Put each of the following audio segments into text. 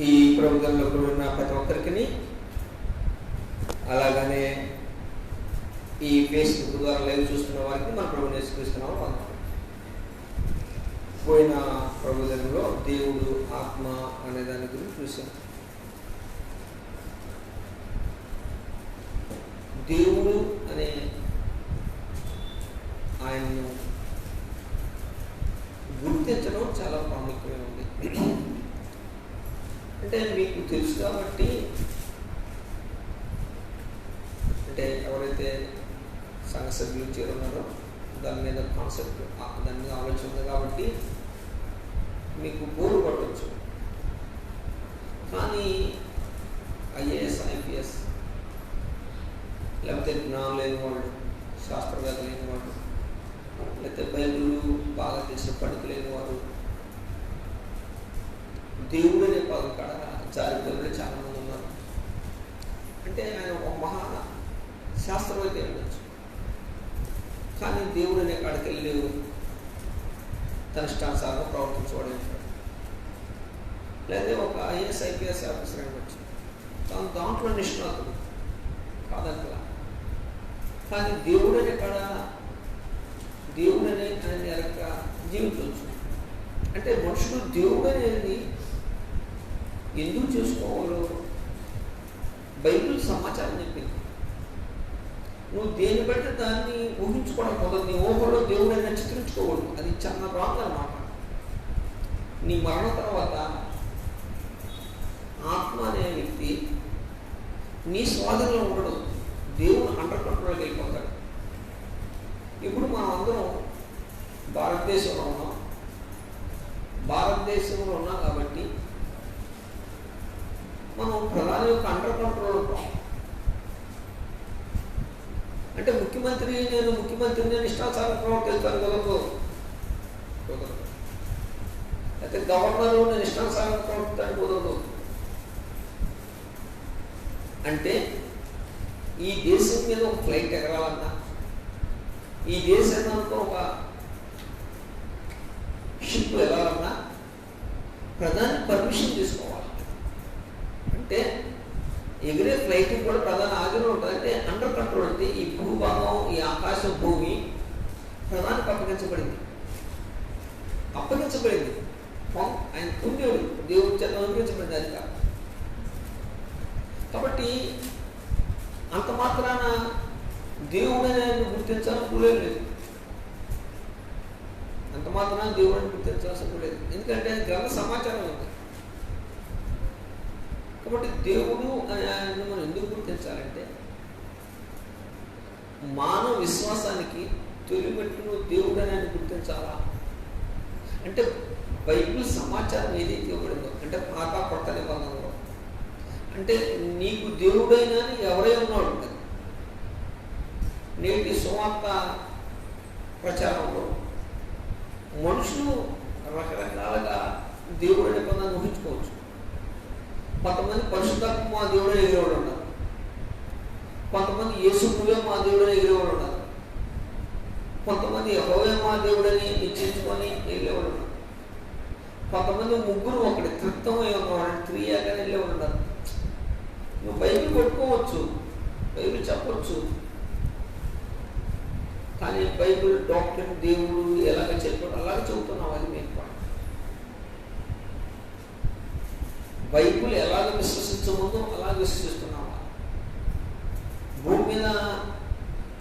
ఈ ప్రభుత్వంలో ఉన్న ప్రతి ఒక్కరికి, అలాగనే ఈ ఫేస్బుక్ ద్వారా లైవ్ చూస్తున్న వారికి మన ప్రభుని యేసుక్రీస్తున్నాము వందనాలు. పోయిన ప్రభుత్వంలో దేవుడు ఆత్మ అనే దాని గురించి చూసాం. దేవుడు అనే ఆయన్ను గుర్తించడం చాలా ప్రాముఖ్యమైన ఉంది. అంటే మీకు తెలుసు కాబట్టి, అంటే ఎవరైతే సంఘ సభ్యులు చేరున్నారో దాని మీద కాన్సెప్ట్, దాని మీద ఆలోచన ఉంది కాబట్టి మీకు బోరు పడవచ్చు. కానీ ఐఏఎస్, ఐపీఎస్ లేకపోతే జ్ఞానం లేని వాళ్ళు, శాస్త్రవేత్త లేని వాళ్ళు, లేకపోతే బైబిల్ బాగా తెలిసిన పండితులు లేని వారు దేవుడు అనే పదం కాడ జాగ్రత్తలు చాలా మంది ఉన్నారు. అంటే ఆయన ఒక మహా శాస్త్రవేత్త ఉండొచ్చు, కానీ దేవుడు అనే కాడికి వెళ్ళి తన ఇష్టానుసారంగా ప్రవర్తించబడి ఉంటాడు. లేదా ఒక ఐఏఎస్, ఐపీఎస్ ఆఫీసర్ ఉండొచ్చు, తాను దాంట్లో నిష్ణాతుడు కాదంటలా. కానీ దేవుడు అనే కాడ దేవుడు అనే ఆయన ఎరక జీవించవచ్చు. అంటే మనుషులు దేవుడు అనేది ఎందుకు చేసుకోవాలో బైబిల్ సమాచారం చెప్పింది. నువ్వు దేన్ని బట్టి దాన్ని ఊహించుకోవడం కుదరదు. నీ ఊహలో దేవుడు అయినా చిత్రించుకోకూడదు. అది చాలా రాంగ్ అన్నమాట. నీ మరణం తర్వాత ఆత్మ అనే వ్యక్తి నీ స్వాధీనంలో ఉండడు, దేవుడు అండర్ కంట్రోల్కి వెళ్ళిపోతాడు. ఇప్పుడు మనం అందరం భారతదేశంలో ఉన్నాం. భారతదేశంలో ఉన్నాం కాబట్టి మనం ప్రధాని యొక్క అండర్ కంట్రోల్ ఉంటాం. అంటే నేను ముఖ్యమంత్రిని ఇష్టాచారం ప్రవర్తిస్తాను కుదరదు. అయితే గవర్నరు నేను ఇష్టానుసారం ప్రవర్తిస్తాను కుదరదు. అంటే ఈ దేశం మీద ఒక ఫ్లైట్ ఎగరాలన్నా, ఈ దేశానికి ఒక షిప్ వెళ్ళాలన్నా ప్రధాని పర్మిషన్ తీసుకోవాలి. అంటే ఎగిరే ఫ్లైట్ కూడా ప్రధాన ఆజ్ఞలో ఉంటుంది. అంటే అండర్ కంట్రోల్. అంటే ఈ భూభాగం, ఈ ఆకాశ భూమి ప్రధానికి అప్పగించబడింది. ఆయన పుణ్యుడు, దేవుడి చేత అనిపించబడింది అది కాదు. కాబట్టి అంత మాత్రాన దేవుడని గుర్తించాల్సిన లేదు. అంత మాత్రాన దేవుడిని గుర్తించాల్సిన లేదు. ఎందుకంటే గ్రంథ సమాచారం ఉంది. కాబట్టి దేవుడు అని ఆయన్ని మనం ఎందుకు గుర్తించాలంటే మానవ విశ్వాసానికి తొలిమెట్టును దేవుడు అని ఆయన గుర్తించాలా. అంటే బైబిల్ సమాచారం ఏదైతే ఇవ్వబడిందో, అంటే పాత కొత్త నిబంధనలో, అంటే నీకు దేవుడైనా ఎవరై ఉన్నాడు. నేటి సువార్త ప్రచారంలో మనుషులు రకరకాలుగా దేవుడు అనే పదాన్ని ఊహించుకోవచ్చు. కొంతమంది పరిశుద్ధాత్మ మా దేవుడు ఎగిరేవాడు ఉన్నారు, కొంతమంది యేసు నువ్వే మా దేవుడని ఎగిరేవాడు ఉన్నారు, కొంతమంది యెహోవా మా దేవుడని నిశ్చయించుకొని వెళ్ళేవాడు ఉన్నారు, కొంతమంది ముగ్గురు ఒకటి త్రిత్వమై ఉన్నవాడు త్రియాగానే వెళ్ళేవాడు ఉన్నారు. నువ్వు బైబిల్ కొట్టుకోవచ్చు, బైబిల్ చెప్పవచ్చు, కానీ బైబిల్ డాక్టర్ దేవుడు ఎలాగ చెప్పాడు అలాగే చెబుతున్నావు. అది మేము బైబిల్ ఎలాగ విశ్వసించముందో అలాగే విశ్వసిస్తున్నావా? భూమి మీద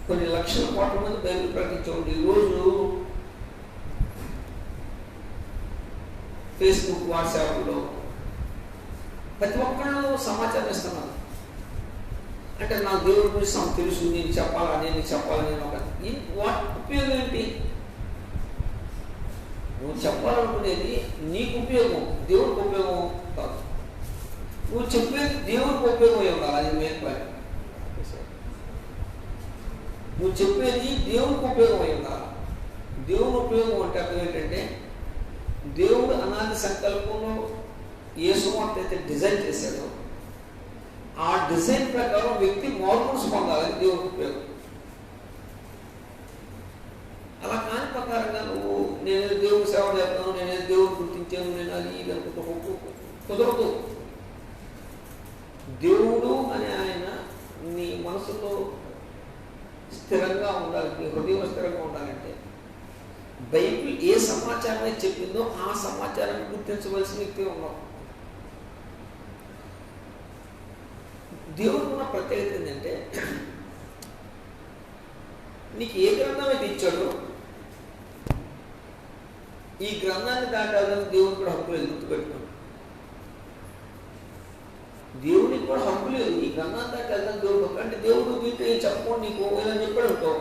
కొన్ని లక్షల కోట్ల మంది బైబిల్ ప్రకటించండి. ఈరోజు ఫేస్బుక్, వాట్సాప్లో ప్రతి ఒక్కళ్ళు సమాచారం ఇస్తున్నారు. అంటే నాకు దేవుడి గురించి తెలుసు, నేను చెప్పాలా, నేను చెప్పాలని వాటి ఉపయోగం ఏంటి? నువ్వు చెప్పాలనుకునేది నీకు ఉపయోగం, దేవుడికి ఉపయోగం కాదు. నువ్వు చెప్పేది దేవుడికి ఉపయోగం ఇవ్వాలి. అది మెయిన్ పాయింట్. నువ్వు చెప్పేది దేవుడికి ఉపయోగం ఇవ్వాలి. దేవుని ఉపయోగం అంటే అర్థం ఏంటంటే, దేవుడు అనాది సంకల్పంలో ఏ సువార్త అయితే డిజైన్ చేశాడో ఆ డిజైన్ ప్రకారం వ్యక్తి మార్పులు పొందాలని దేవుడికి ఉపయోగం. అలా కాని ప్రకారంగా నువ్వు నేను దేవుడు సేవ చేస్తాను, నేను దేవుడు గుర్తించాను, నేను అది ఇది అనుకుంటూ కుదరదు. దేవుడు అనే ఆయన నీ మనసులో స్థిరంగా ఉండాలి, నీ హృదయం స్థిరంగా ఉండాలంటే బైబిల్ ఏ సమాచారం అయితే చెప్పిందో ఆ సమాచారాన్ని గుర్తించవలసిన వ్యక్తి ఉన్నావు. దేవుడు ఉన్న ప్రత్యేకత ఏంటంటే నీకు ఏ గ్రంథం అయితే ఇచ్చాడో ఈ గ్రంథాన్ని దాటాలని దేవుడు కూడా హక్కు లేదు. గుర్తుపెట్టుకోండి, దేవుడికి కూడా హక్కు లేదు ఈ గ్రంథాన్ని దాటాలని దేవుడు హక్కు. అంటే దేవుడు దీంట్లో ఏం చెప్పకుండా నీకు ఇలా చెప్పాడు అనుకో,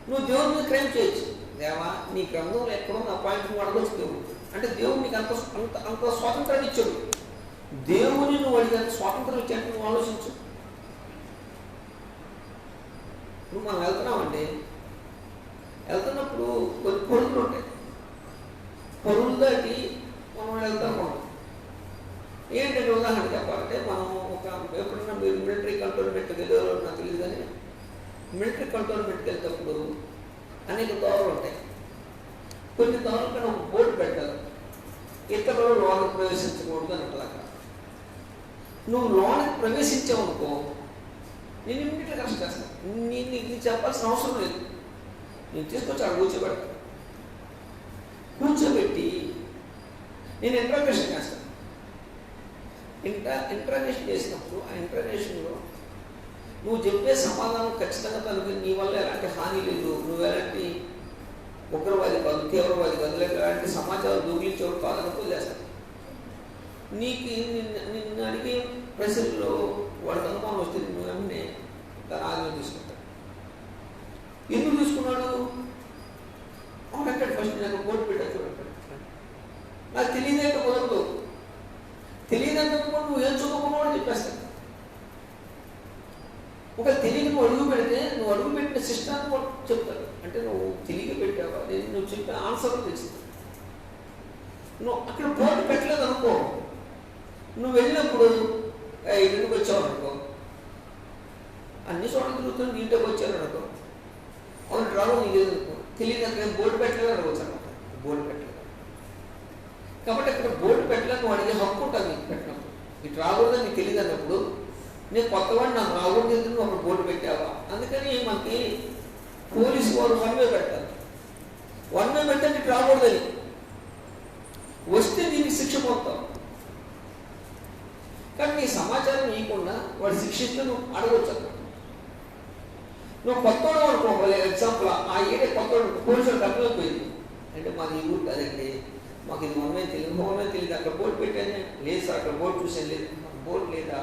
నువ్వు దేవుడి మీద క్రైమ్ చేయొచ్చు. దేవా నీ గ్రంథంలో ఎక్కడో నా పాయింట్ నువ్వు అడగొచ్చు దేవుడు. అంటే దేవుడు నీకు అంత అంత అంత స్వాతంత్రాన్ని ఇచ్చాడు. దేవుని నువ్వు అడిగినంత స్వాతంత్రం ఇచ్చాడు. నువ్వు ఆలోచించు. ఇప్పుడు మనం వెళ్తున్నామండి, వెళ్తున్నప్పుడు కొన్ని పొరులు ఉంటాయి, పొరులు దాటి మనం వెళ్తాం. ఏంటంటే ఉదాహరణ చెప్పాలంటే మనం ఎప్పుడన్నా మీరు మిలిటరీ కంట్రోల్మెంట్కి వెళ్ళేవాళ్ళు నాకు తెలియదు, కానీ మిలిటరీ కంట్రోల్మెంట్కి వెళ్తేప్పుడు అనేక దోరలు ఉంటాయి. కొన్ని దోరల పైన ఒక బోర్డు పెట్టాలి, ఇతరులు లోనికి ప్రవేశించకూడదు అని ఉంటుంది. అక్కడ నువ్వు లోనికి ప్రవేశించావనుకో నేను ఇమ్మీడియట్గా అరెస్ట్ చేస్తాను. నీకు చెప్పాల్సిన అవసరం లేదు. నేను తీసుకొచ్చి అక్కడ కూర్చోబెట్టి నేను ఇంట్రాగేషన్ చేస్తాను. ఇంట్రాగేషన్ చేసినప్పుడు ఆ ఇంట్రాగేషన్లో నువ్వు చెప్పే సమాధానం ఖచ్చితంగా తనకు నీ వల్ల ఎలాంటి హాని లేదు, నువ్వు ఎలాంటి ఉగ్రవాది కాదు, తీవ్రవాది కాదు, లేక ఎలాంటి సమాచారం దూగిలించేవాడు కాదనుకో చేస్తాను. నీకు నిన్ను అడిగే ప్రశ్నలో వాడికి అనుమానం వస్తే నువ్వు వెంటనే తన ఆజ్ఞ తీసుకుంటాడు. ఎందుకు తీసుకున్నాడు? అవునంటాడు. ఫస్ట్ నాకు బోర్డు పెట్టాడు, నాకు తెలియదేంటో కుదరదు. తెలియదంటే నువ్వు ఏం చదువుకున్నావు అని చెప్పేస్తాను. ఒక తెలియని నువ్వు అడుగు పెడితే నువ్వు అడుగు పెట్టిన సిస్టాన్ని కూడా చెప్తాడు. అంటే నువ్వు తెలియ పెట్టావా, నువ్వు చెప్పే ఆన్సర్ తెలిసింది. నువ్వు అక్కడ బోర్డు పెట్టలేదు అనుకో, నువ్వు వెళ్ళినప్పుడు ఎందుకు వచ్చావు అనుకో, అన్ని చోట్ల తిరుగుతున్నా నీటికి వచ్చాను అనుకో, అవును రావు నీకు తెలియదు అక్కడ బోర్డు పెట్టలేదు అనుకోవచ్చు అనమాట. బోర్డు పెట్టలేదు కాబట్టి అక్కడ బోర్డు పెట్టలేదు, నువ్వు అడిగే హక్కు ఉంటుంది నీకు పెట్టినప్పుడు. ఇటు రాకూడదని నీకు తెలియదు అన్నప్పుడు నేను కొత్తవాడు నాకు రాకూడదు ఎందుకు నువ్వు అక్కడ బోర్డు పెట్టావా. అందుకని మనకి పోలీసు వారు వన్ వే పెడతారు. వన్ వే పెడితే నీకు రాకూడదని, వస్తే దీనికి శిక్ష పొందుతావు. కానీ నీ సమాచారం ఇవ్వకుండా వాడు శిక్షిస్తే నువ్వు అడగవచ్చు అన్నమాట. నువ్వు కొత్తవాడు అనుకో, ఎగ్జాంపుల్ ఆ ఏడే కొత్తవాడు పోలీసులు తప్పలేకపోయింది అంటే మాది ఈ ఊరు కదండి, మాకు ఇది మనమే తెలియదు, అక్కడ బోర్డు పెట్టాను లేదు సార్, అక్కడ బోర్డు చూసాను లేదు, బోర్డు లేదా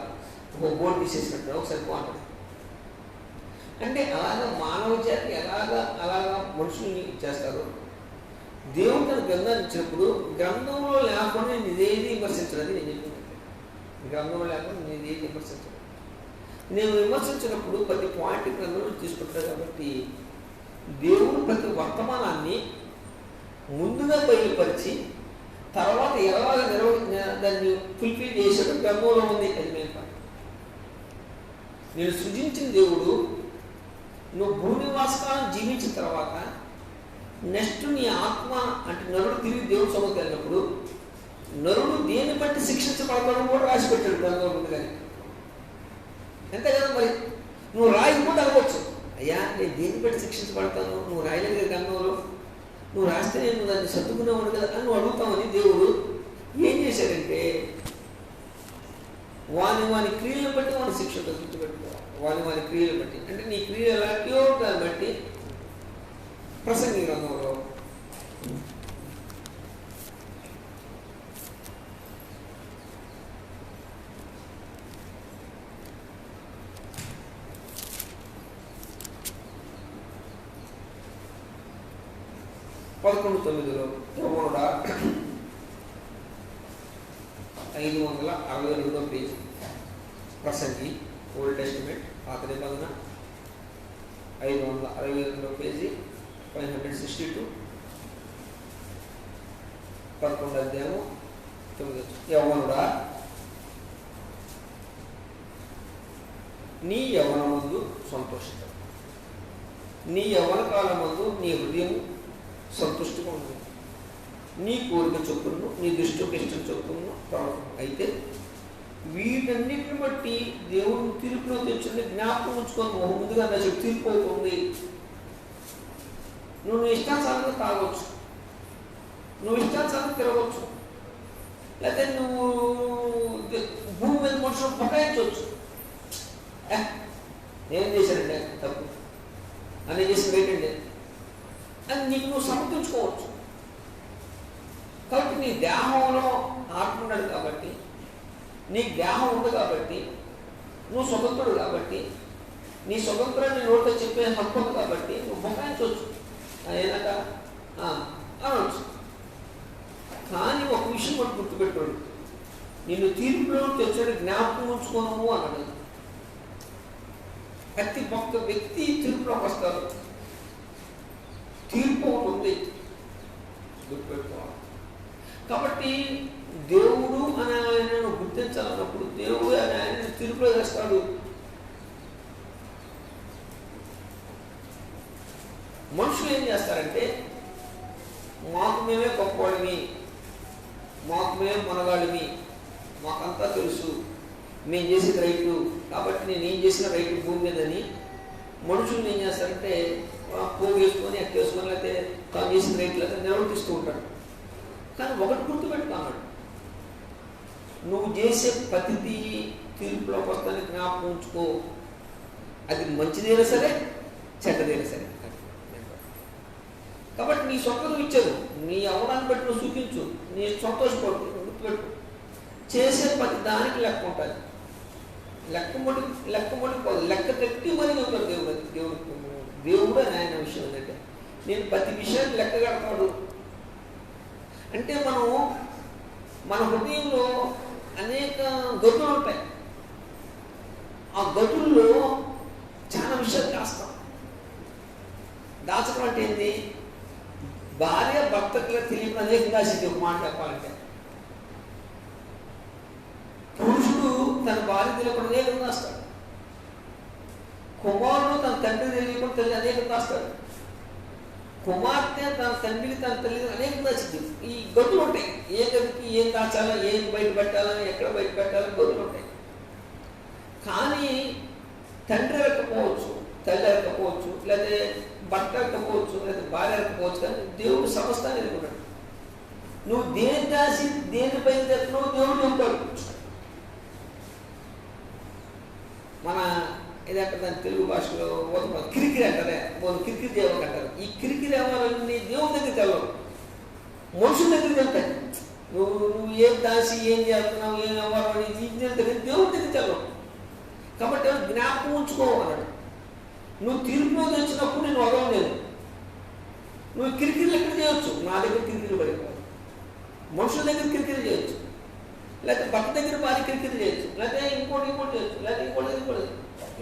బోర్డు తీసేసినట్టు ఒకసారి బాగుంటుంది. అంటే అలాగా మానవ జాతి అలాగా మనుషుల్ని చేస్తారు. దేవుడు తన గ్రంథాన్ని ఇచ్చినప్పుడు గ్రంథంలో లేకుండా నేను ఇదేది విమర్శించడానికి నేను చెప్పినట్టు. గ్రంథంలో లేకుండా నేను ఇదేది విమర్శించను. నేను విమర్శించినప్పుడు ప్రతి పాయింట్ గ్రంథంలో తీసుకుంటాను. కాబట్టి దేవుడు ప్రతి వర్తమానాన్ని ముందుగా బయలుపరిచి తర్వాత ఎలాగ దాన్ని ఫుల్ఫిల్ చేసాడు గ్రంథంలో ఉంది. అది మేము నేను సృజించిన దేవుడు నువ్వు భూనివాసకాలం జీవించిన తర్వాత నెక్స్ట్ నీ ఆత్మ అంటే నరుడు తిరిగి దేవుడు సభకు వెళ్ళినప్పుడు నరుడు దేన్ని బట్టి శిక్షించబడతాడో కూడా రాసి పెట్టాడు గ్రంథంలో ఉంది. కానీ అంతే కదా, మరి నువ్వు రాయకపోతే అనవచ్చు, అయ్యా నేను దేన్ని బట్టి శిక్షించబడతాను, నువ్వు రాయలేదు కదా గ్రంథంలో, నువ్వు రాస్తే నేను దాన్ని సర్దుకునేవాడు కదా అని నువ్వు అడుగుతామని దేవుడు ఏం చేశాడంటే వాని క్రియలను బట్టి వాని శిక్ష గుర్తుపెట్టుకోవాలి. వాని క్రియలు బట్టి అంటే నీ క్రియలు ఎలాంటివో దాన్ని బట్టి ప్రసంగి గ్రంథంలో పదకొండు 9 యెహోవా 562వ పేజీ ప్రసంగి ఓల్డ్ టెస్టిమెంట్ పాత నిబంధన 562వ పేజీ 562 11వ అధ్యాయం 9. యెహోవా నీ యవ్వనమందు సంతోషించు, నీ యవ్వన కాలమందు నీ హృదయం సంతుష్టిగా ఉంది, నీ కోరిక చొప్పును నీ దృష్టికి ఇష్టం చొప్పును అయితే వీటన్నిటిని బట్టి దేవుడు తీర్పులో తెచ్చుంటే జ్ఞాపకం ఉంచుకొని ముందుగా అసలు తీర్పు అవుతుంది. నువ్వు ఇష్టానుసారంగా తాగవచ్చు, నువ్వు ఇష్టానుసారంగా తిరగవచ్చు, లేకపోతే నువ్వు భూమి మీద మనుషులు పకాయించవచ్చు. ఏం చేశానండి తప్పు అని చేసి పెట్టండి అని నీకు నువ్వు సమర్థించుకోవచ్చు. కాబట్టి నీ దేహంలో ఆత్మ ఉన్నాడు కాబట్టి, నీ దేహం ఉంది కాబట్టి, నువ్వు స్వతంత్రుడు కాబట్టి, నీ స్వతంత్రాన్ని నోటితో చెప్పే హక్కు ఉంది కాబట్టి నువ్వు బొకాయించవచ్చు, ఏనాక అనవచ్చు. కానీ ఒక విషయం మనం గుర్తుపెట్టాడు, నిన్ను తీర్పులో తెచ్చాడు జ్ఞాపకం ఉంచుకోను అన్నాడు. ప్రతి ఒక్క వ్యక్తి తీర్పులోకి వస్తారు, తీర్పు ఉంది, గుర్తుపెట్టుకోవాలి. కాబట్టి దేవుడు అని ఆయనను గుర్తించాలన్నప్పుడు దేవుడు అని ఆయన తీర్పులో చేస్తాడు. మనుషులు ఏం చేస్తారంటే మాకు మేమే గొప్పవాళ్ళమి, మాకు మేము మనగాళ్ళమి, మాకంతా తెలుసు, మేము చేసేది రైతు కాబట్టి నేను ఏం చేసిన రైతు భూమి మీదని మనుషులు ఏం చేస్తారంటే పోగు వేసుకొని ఎక్కేసుకొని లేకపోతే తాను చేసిన రైతులు అయితే నిర్వర్తిస్తూ ఉంటాడు. కానీ ఒకటి గుర్తుపెట్టుకున్నాడు, నువ్వు చేసే ప్రతిదీ తీర్పులోకి వస్తానికి జ్ఞాపకం ఉంచుకో. అది మంచిదైనా సరే చెడ్డదైనా సరే. కాబట్టి నీ సొంత నువ్వు ఇచ్చావు, నీ అవడాన్ని బట్టి నువ్వు చూపించు, నీ సంతోషపడు, గుర్తుపెట్టు. చేసే ప్రతి దానికి లెక్క ఉంటుంది, లెక్క పెట్టి మరి చెబుతాడు దేవుడు. దేవుడు అని ఆయన విషయం ఏంటంటే నేను ప్రతి విషయాన్ని లెక్క కడతాడు. అంటే మన హృదయంలో అనేక గతులు ఉంటాయి, ఆ గతుల్లో చాలా విషయాలు దాస్తాం. దాచడం అంటే ఏంటి? భార్య భర్తకు తెలియని అనేక దాచింది. ఒక మాట చెప్పాలంటే పురుషుడు తన భార్య తెలియకుండా అనేకం దాస్తాడు, కుమారుడు తన తండ్రి తెలియకుండా తల్లి అనేకం దాస్తాడు, కుమార్తె తన తండ్రికి తన తల్లి అనేకం దాచింది. ఈ గతులు ఉంటాయి, ఏ గదికి ఏం దాచాలా, ఏం బయట పెట్టాలా, ఎక్కడ బయట పెట్టాలా గతులు ఉంటాయి. కానీ తండ్రి ఎరకపోవచ్చు, తల్లి ఎరకపోవచ్చు, లేదా భర్త ఎరకపోవచ్చు, లేదా భార్య ఎరకపోవచ్చు, కానీ దేవుడు సమస్తాన్ని ఎదుర్కొన్నాడు. నువ్వు దేని దాసి దేని పైన తెస్తున్నావు దేవుడు చెప్తాడు. మన ఏదంటారు దాని తెలుగు భాషలో కిరికిరి అంటారే, కిరికిరి దేవాలు అంటారు. ఈ కిరికిరి దేవాలన్నీ దేవుడి దగ్గరికి వెళ్ళవు, మనుషుల దగ్గరికి వెళ్తాయి. నువ్వు ఏం దాసి ఏం చేస్తున్నావు, ఏం అవ్వాలి దగ్గర దేవుడి దగ్గరికి వెళ్ళవు. కాబట్టి జ్ఞాపకం ఉంచుకోవాలన్నాడు. నువ్వు తీర్పులో తెచ్చినప్పుడు నేను వదలలేదు. నువ్వు కిరికిరిలు ఎక్కడ చేయొచ్చు, నా దగ్గర కిరికిరి పడిపోవాలి, మనుషుల దగ్గర కిరికిరి చేయొచ్చు, లేకపోతే భర్త దగ్గర భార్య కిరికిరి చేయొచ్చు, లేకపోతే ఇంకోటి చేయొచ్చు, లేకపోతే ఇంకోటి.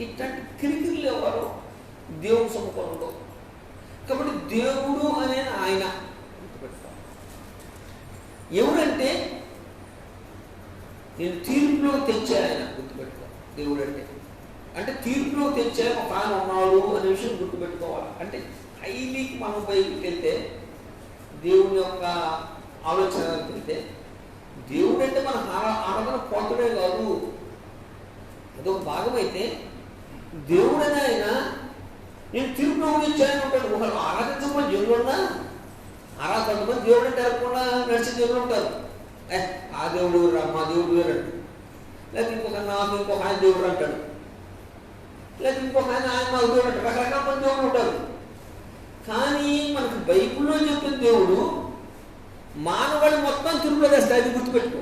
ఇట్లాంటి కిరికిరిలు ఎవరు దేవుడు సముఖంలో. కాబట్టి దేవుడు అనే ఆయన గుర్తుపెట్టుకోవాలి. ఎవరంటే నేను తీర్పులో తెచ్చే ఆయన గుర్తుపెట్టుకోవాలి. దేవుడు అంటే తీర్పులో తెచ్చే ఒక ఆయన ఉన్నాడు అనే విషయం గుర్తుపెట్టుకోవాలి. అంటే హైలీకి మనం బయటికి వెళ్తే దేవుని యొక్క ఆలోచనకి వెళ్తే దేవుడు అంటే మన ఆరాధన పోతడే కాదు, అదొక భాగం. అయితే దేవుడు అని ఆయన నేను తీర్పులో ఇచ్చాయని ఉంటాడు. ఒకరు ఆరాధించకుండా జనులు ఉన్నా ఆరాధన దేవుడు అంటే ఎరగకుండా నడిచే జనులు ఉంటారు. ఆ దేవుడు మా దేవుడు వేరంటాడు, లేకపోతే ఇంకొక ఆయన దేవుడు అంటాడు, లేకపోతే ఇంకొక ఆయన నాకు దేవుడు అంటాడు. రకరకాల మంది దేవుడు ఉంటారు. కానీ మనకు బైబిల్లో చెప్పిన దేవుడు మానవాళి మొత్తం తిరుగులో తెస్తాయి. అది గుర్తుపెట్టుకో.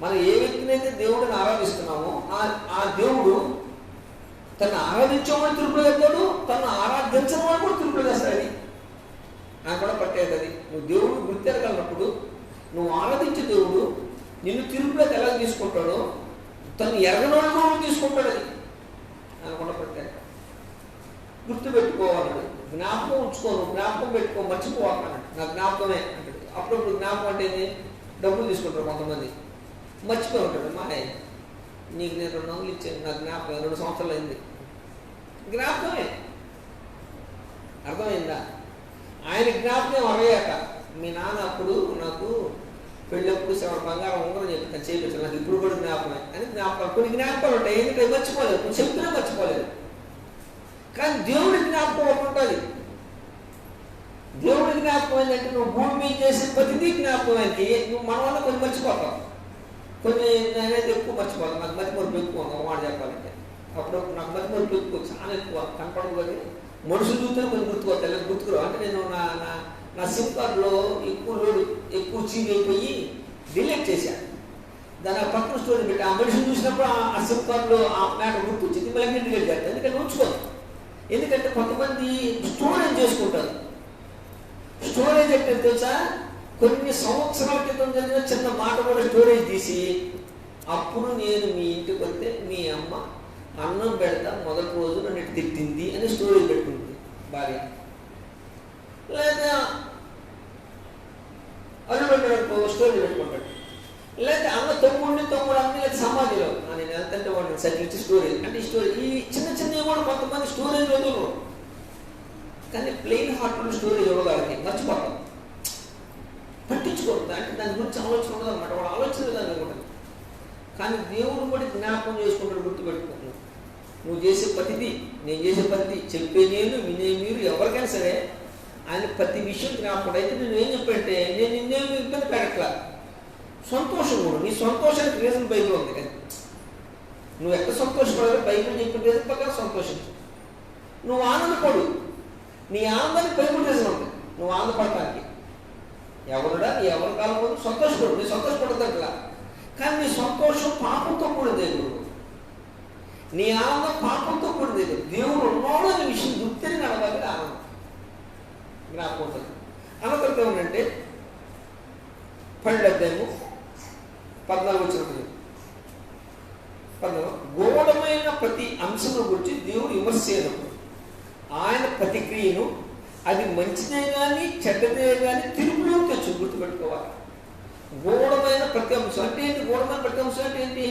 మనం ఏ వ్యక్తినైతే దేవుడిని ఆరాధిస్తున్నామో ఆ దేవుడు తను ఆరాధించేవాడు తిరుగులో తెస్తాడు, తను ఆరాధించిన వాడు కూడా తిరుగులో తెస్తాడు. నాకు కూడా పట్టేది అది. నువ్వు దేవుడు గుర్తెరగలిగినప్పుడు నువ్వు ఆరాధించే దేవుడు నిన్ను తిరుగులోకి ఎలా తీసుకుంటాడో తను ఎరగనోడు కూడా తీసుకుంటాడు. అది అనుకున్న పట్టాక గుర్తుపెట్టుకోవాలన్నాడు. జ్ఞాపకం ఉంచుకోను, జ్ఞాపకం పెట్టుకో, మర్చిపోవాలన్నాడు. నా జ్ఞాపకమే అంటాడు. అప్పుడప్పుడు జ్ఞాపకం అంటే డబ్బులు తీసుకుంటారు కొంతమంది, మర్చిపోయి ఉంటాడు. మా నీకు నేను 2 వందలు ఇచ్చాను, నా జ్ఞాపకం 2 సంవత్సరాలు అయింది. జ్ఞాపకమే, అర్థమైందా? ఆయన జ్ఞాపకం అరయ్యాక మీ నాన్న అప్పుడు నాకు పెళ్ళప్పుడు ఎవరు బంగారం ఉంగరం చెప్తాను చేయించాలి, నాకు ఇప్పుడు కూడా జ్ఞాపకం అని జ్ఞాపకాలు, కొన్ని జ్ఞాపకాలు ఉంటాయి. ఎందుకంటే మర్చిపోలేదు, కొన్ని చెప్పినా మర్చిపోలేదు. కానీ దేవుడి జ్ఞాపకం ఒకటి ఉంటుంది. దేవుడి జ్ఞాపకం ఏంటంటే నువ్వు భూమి మీద చేసే ప్రతిదీ జ్ఞాపకానికి నువ్వు మన వల్ల కొన్ని మర్చిపోతావు. కొన్ని నేనైతే ఎక్కువ మర్చిపోతాను, నాకు మతిమరుపు ఎక్కువ ఒక మాట చెప్పాలంటే. అప్పుడు నాకు మతిమరుపు ఎక్కువ, చాలా ఎక్కువ కనపడదు. కానీ మనుషులు చూస్తేనే కొన్ని గుర్తుకొస్తాయి, గుర్తుకురావు. అంటే నేను నా సిమ్ కార్డులో ఎక్కువ చీజ్ అయిపోయి డిలీట్ చేశాను. దాని పక్కన స్టోరీ పెట్టి ఆ మనిషిని చూసినప్పుడు ఆ సిమ్ కార్డులో ఆ మ్యాటర్ గుర్తొచ్చింది, మళ్ళీ డిలీట్ చేస్తాను. ఎందుకంటే ఉంచుకోను. ఎందుకంటే కొంతమంది స్టోరేజ్ చేసుకుంటారు. స్టోరేజ్ అంటే తెలుసా, కొన్ని సంవత్సరాల క్రితం జరిగిన చిన్న మాట కూడా స్టోరేజ్ తీసి, అప్పుడు నేను మీ ఇంటికి వస్తే మీ అమ్మ అన్నం పెడతా మొదటి రోజు నన్ను తిట్టింది అని స్టోరేజ్ పెట్టుకుంటుంది భార్య. లేదా అల్లుడు స్టోరేజ్ పెట్టుకుంటాడు. లేదా అన్న తమ్ముడు అన్ని లేదా సమాధిలో నేను ఎంతంటే వాడిని సర్టిఫికేట్ స్టోరేజ్ అంటే స్టోరేజ్. ఈ చిన్న చిన్నవి కూడా కొంతమంది స్టోరేజ్ వదులు. కానీ ప్లెయిన్ హార్ట్లో స్టోరేజ్ ఇవ్వగలకి మర్చిపోతాం, పట్టించుకోవద్దు. అంటే దాని గురించి ఆలోచన ఉండదు అనమాట, వాడు ఆలోచన విధానం ఉండదు. కానీ దేవుడు కూడా జ్ఞాపకం చేసుకుంటాడు. గుర్తుపెట్టుకుంటున్నాను, నువ్వు చేసే ప్రతిదీ, నేను చేసే ప్రతిదీ, చెప్పే నేను వినే మీరు ఎవరికైనా సరే ఆయన ప్రతి విషయం జ్ఞాపకం. అయితే నేను ఏం చెప్పంటే, నేను నిన్నేమి ఇబ్బంది పెట్టట్లా, సంతోషం కూడా. నీ సంతోషానికి రీజన్ బైబిల్ ఉంది. కానీ నువ్వు ఎక్కడ సంతోషపడాలి, బైబిల్ చెప్పిన రీజన్ ప్రకారం సంతోషించు. నువ్వు ఆనందపడు, నీ ఆనందానికి బైబిల్ రీజన్ ఉంది. నువ్వు ఆనందపడటానికి ఎవరుడా ఎవరి కాలం ముందు సంతోషపడు, నీ సంతోషపడదట్లా. కానీ నీ సంతోషం పాపంతో కూడింది. నీ ఆనందం పాపంతో కూడింది. దేవుడు ఉన్నాడు అనే విషయం గుర్తిని నడవాలి. ఆనందం జ్ఞాపకం ఉంటుంది. అనంతరం ఏమంటే 12వ అధ్యాయము 14 వచ్చినప్పుడు గూఢమైన ప్రతి అంశము గురించి దేవుడు విమర్శ చేయనప్పుడు ఆయన ప్రతిక్రియను అది మంచిదే కానీ చెడ్డదే కానీ తిరుగులో తెచ్చు. గుర్తుపెట్టుకోవాలి. గూఢమైన ప్రతి అంశం అంటే ఏంటి? గూఢమైన ప్రతి అంశం అంటే ఏంటి?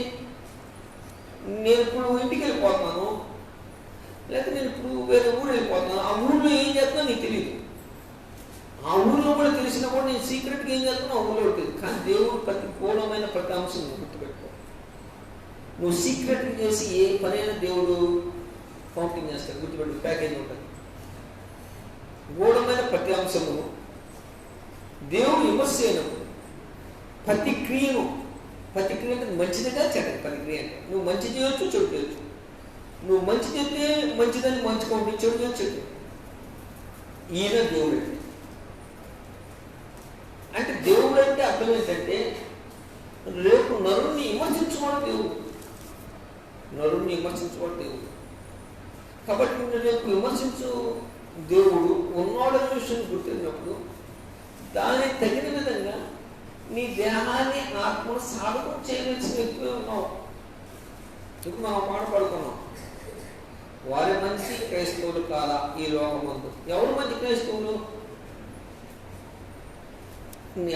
నేను ఇప్పుడు ఇంటికి వెళ్ళిపోతున్నాను, లేకపోతే నేను ఇప్పుడు వేరే ఊరు వెళ్ళిపోతున్నాను. ఆ ఊళ్ళో ఏం చేస్తున్నా నీకు తెలియదు. ఆ ఊళ్ళో కూడా తెలిసినా కూడా నేను సీక్రెట్గా ఏం చేస్తున్నా ఆ ఊళ్ళో తెలియదు. కానీ దేవుడు ప్రతి గూఢమైన ప్రతి అంశం నువ్వు గుర్తుపెట్టుకో. నువ్వు సీక్రెట్గా చేసి ఏ పనైనా దేవుడు కౌంటింగ్ చేస్తాడు. గుర్తుపెట్టు, ప్యాకేజ్ ఉంటుంది. గూఢమైన ప్రతి అంశమును దేవుడు విమర్శ చేయనప్పుడు ప్రతిక్రియను, ప్రతిక్రియ అంటే మంచిదిగా చెడ్డది. ప్రతిక్రియ అంటే నువ్వు మంచి చేయొచ్చు, చెడు చేయొచ్చు. నువ్వు మంచి చేస్తే మంచిదని మంచి కౌంటింగ్, చెడు చేయొచ్చు చెడు. ఈయన దేవుడు అంటే దేవుడు అంటే అర్థం ఏంటంటే రేపు నరుణ్ణి విమర్శించుకోవడం దేవుడు, నరుణ్ణి విమర్శించుకోవడం దేవుడు. కాబట్టి నువ్వు రేపు విమర్శించు దేవుడు ఉన్నాడనే విషయం గుర్తించినప్పుడు దానికి తగిన విధంగా నీ దేహాన్ని ఆత్మను సాధకం చేయవలసిన వ్యక్తిగా ఉన్నావు. ఇప్పుడు మనం పాడుకున్నాం, వారి మంచి క్రైస్తవులు కాదా ఈ లోకమందు? ఎవరు మంచి క్రైస్తవులు?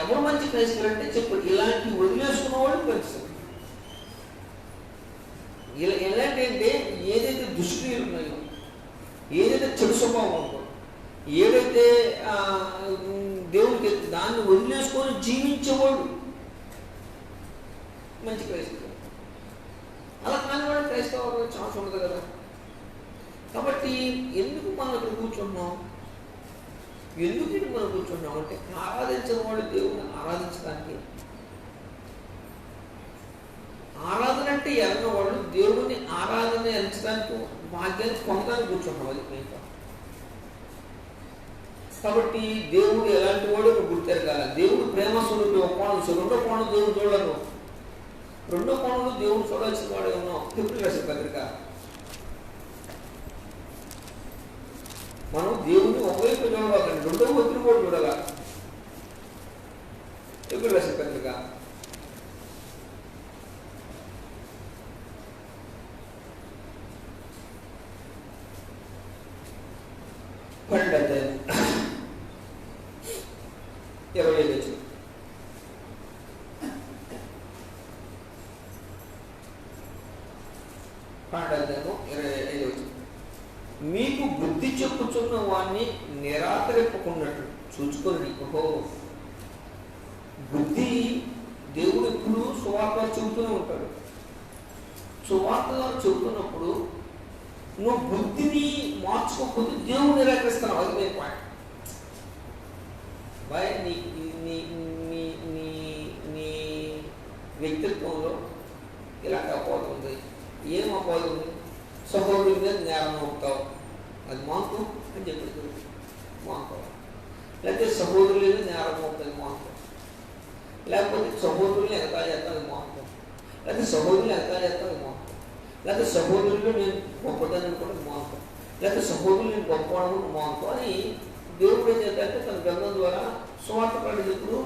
ఎవరు మంచి క్రైస్తవులు అంటే చెప్పు. ఇలాంటి వదిలేసుకున్న వాళ్ళు క్రైస్తవులు. ఎలాంటి అంటే ఏదైతే దుష్క్రియలు ఉన్నాయో, ఏదైతే చెడు స్వభావం ఉందో, ఏదైతే దేవుడికి దాన్ని వదిలేసుకొని జీవించేవాడు మంచి క్రైస్తవుడు. అలా కాని వాడు క్రైస్తవ ఛాన్స్ ఉండదు కదా. కాబట్టి ఎందుకు మనం ఇక్కడ కూర్చున్నాం? ఎందుకు మనం కూర్చున్నాం అంటే ఆరాధించిన వాడు దేవుడిని ఆరాధించడానికి. ఆరాధన అంటే ఎరగిన వాళ్ళు దేవుడిని ఆరాధన ఎంచడానికి భాగ్యాన్ని పొందడానికి కూర్చున్నాం. అది మెయిన్. కాబట్టి దేవుడు ఎలాంటి వాడు నువ్వు గుర్తెరగాలి. దేవుడు ప్రేమ స్వరూపి ఒక కోణం, రెండో కోణం దేవుడు చూడను. రెండో కోణంలో దేవుడు చూడాల్సిన వాడే ఉన్నాం. ఫిబ్రవరి రాసిన పత్రిక మనం దేవుడిని ఒకవైపు చూడవాకండి, రెండో వైపుని కూడా చూడాల. ఫిబ్రవరి రాసిన పత్రిక 12వ అధ్యాయం 25 వచ్చిన 12వ అధ్యాయము 25 వచ్చిన మీకు బుద్ధి చెప్పుచున్న వాడిని నిరాకరింపకున్నట్టు చూసుకొని. ఓహో, బుద్ధి సువార్త చెబుతూనే ఉంటాడు. సువార్త చెబుతున్నప్పుడు నువ్వు బుద్ధిని మార్చుకోకపోతే దేవుడు నిరాకరిస్తున్నావు. అది మెయిన్ పాయింట్. నీ నీ నీ నీ నీ వ్యక్తిత్వంలో ఇలాంటి అపోహ ఉంది. ఏం అపోహ ఉంది? సహోదరుడి మీద జ్ఞానం అవుతావు, అది మాకు అని చెప్పి మాకు. లేకపోతే సహోదరుల మీద జ్ఞానం అవుతుంది మాకు. లేకపోతే సహోదరులు ఎంత చేస్తాను మాకు. లేకపోతే సహోదరులు ఎంత చేస్తాను మాకు. లేకపోతే సహోదరులు నేను గొప్పదని అనుకోవడం మాకు. లేకపోతే సహోదరులు నేను గొప్పవాడు మాకు అని దేవుడు ఏం చేస్తాడంటే తన గ్రంథం ద్వారా సువార్త ప్రకటించినప్పుడు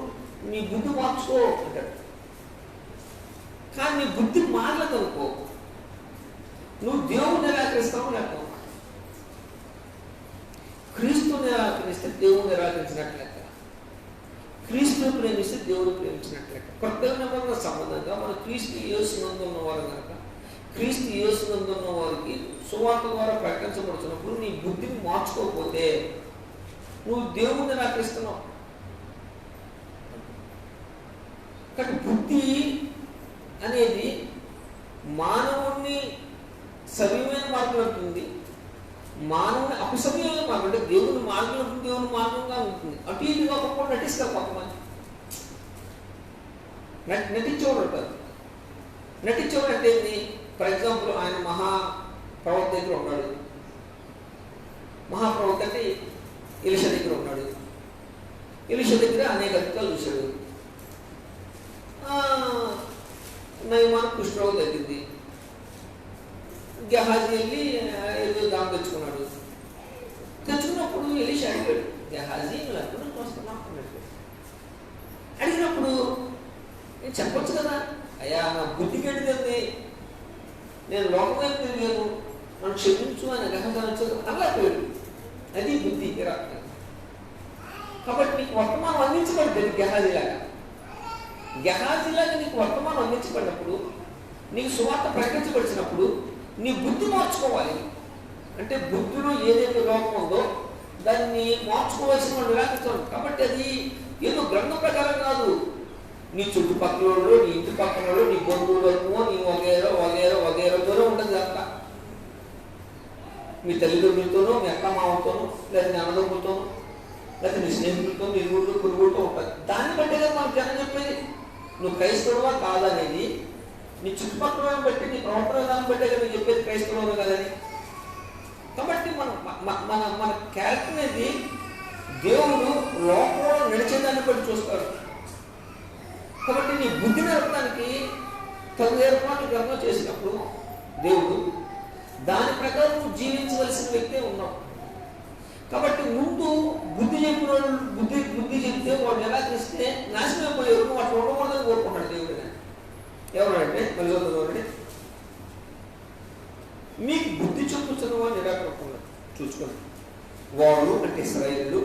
నీ బుద్ధి మార్చుకో అంటాడు. కానీ నీ బుద్ధి మారలేదనుకో, నువ్వు దేవుడు నిరాకరిస్తావు. లేక క్రీస్తు నిరాకరిస్తే దేవుడు నిరాకరించినట్లు లెక్క, క్రీస్తుని ప్రేమిస్తే దేవుడు ప్రేమించినట్లు లెక్క. కొత్త నిబంధన సంబంధంగా మన క్రీస్తు యేసునందు ఉన్నవారు కనుక క్రీస్తు యేసునందు ఉన్న వారికి సువార్త ద్వారా ప్రకటించబడుతున్నప్పుడు నీ బుద్ధిని మార్చుకోకపోతే నువ్వు దేవుడిని నిరాకరిస్తున్నావు. కానీ బుద్ధి అనేది మానవుణ్ణి సవ్యమైన మార్గం ఉంటుంది, మానవుని అపసవ్యమైన మార్గం అంటే దేవుని మార్గం ఉంటుంది, దేవుని మార్గంగా ఉంటుంది. అటు ఇటు కాకుండా నటిస్తారు కొంతమంది. నటించేవాడు ఉంటారు. నటించేవాడు అంటే ఏంటి? ఫర్ ఎగ్జాంపుల్ ఆయన మహాప్రవక్త దగ్గర ఉన్నాడు. మహాప్రవక్త అంటే ఎలీషా దగ్గర ఉన్నాడు. ఎలీషా దగ్గర అనేక అద్భుతాలు చూశాడు. నయమాన్ కుష్ఠరోగం తగ్గింది. గెహాజీ వెళ్ళి ఏదో దాం తెచ్చుకున్నాడు. తెచ్చుకున్నప్పుడు ఎలీషా అడిగాడు, గెహాజీ నువ్వు ఎక్కడ నుంచి వస్తున్నావు అన్నట్టు అడిగినప్పుడు నేను చెప్పొచ్చు కదా, అయ్యా నా బుద్ధి గడిదండి, నేను లోకమైపు తిరిగాను, నన్ను క్షమించు అని గెహాజీ అలా పేరు. అది బుద్ధి. కాబట్టి నీకు వర్తమానం అందించబడుతుంది. గెహాజీలాగా నీకు వర్తమానం అందించబడినప్పుడు, నీకు సువార్త ప్రకటించబడినప్పుడు నీ బుద్ధి మార్చుకోవాలి. అంటే బుద్ధిలో ఏదైతే లోపం ఉందో దాన్ని మార్చుకోవాల్సిన వాళ్ళు నిరాకరించాలి. కాబట్టి అది ఏదో గ్రంథం ప్రకారం కాదు. నీ చుట్టుపక్కల వాళ్ళు, నీ ఇంటి పక్కన వాళ్ళు, నీ బంధువులతో, నీ వగేరో వగేరో వగేరోతోనే ఉంటుంది అంతా. మీ తల్లిదండ్రులతోనో, మీ అక్క మామతోనో, లేదా నీ అన్నదమ్ములతోనో, లేకపోతే నీ స్నేహితులతో, నీ ఊళ్ళో పురుగులతో ఉంటుంది. దాన్ని బట్టే కదా మనకు జనం చెప్పేది. నువ్వు క్రైస్తవువా కాదనేది నీ చుట్టుపక్కల బట్టి, నీ ప్రవర్తన విధానం బట్టే కదా చెప్పేది క్రైస్తవులు కదని. కాబట్టి మన క్యారెక్టర్ అనేది దేవుడు లోకంలో నడిచేదాన్ని బట్టి చూస్తాడు. కాబట్టి నీ బుద్ధి నడపడానికి తగు ఏర్పాట్లు కర్మ చేసినప్పుడు దేవుడు దాని ప్రకారం నువ్వు జీవించవలసిన వ్యక్తే ఉన్నావు. కాబట్టి ముందు బుద్ధి చెప్పిన వాళ్ళు బుద్ధి చెప్తే వాళ్ళు ఎలా చేస్తే నాశనం అయిపోయారు. నువ్వు అట్లా ఉండకూడదని కోరుకుంటాడు దేవుడు. ఎవరంటే మళ్ళీ మీకు బుద్ధి చూపించిన వాళ్ళు నిరాకరణ చూసుకున్నాడు. వాడు అంటే ఇశ్రాయేలు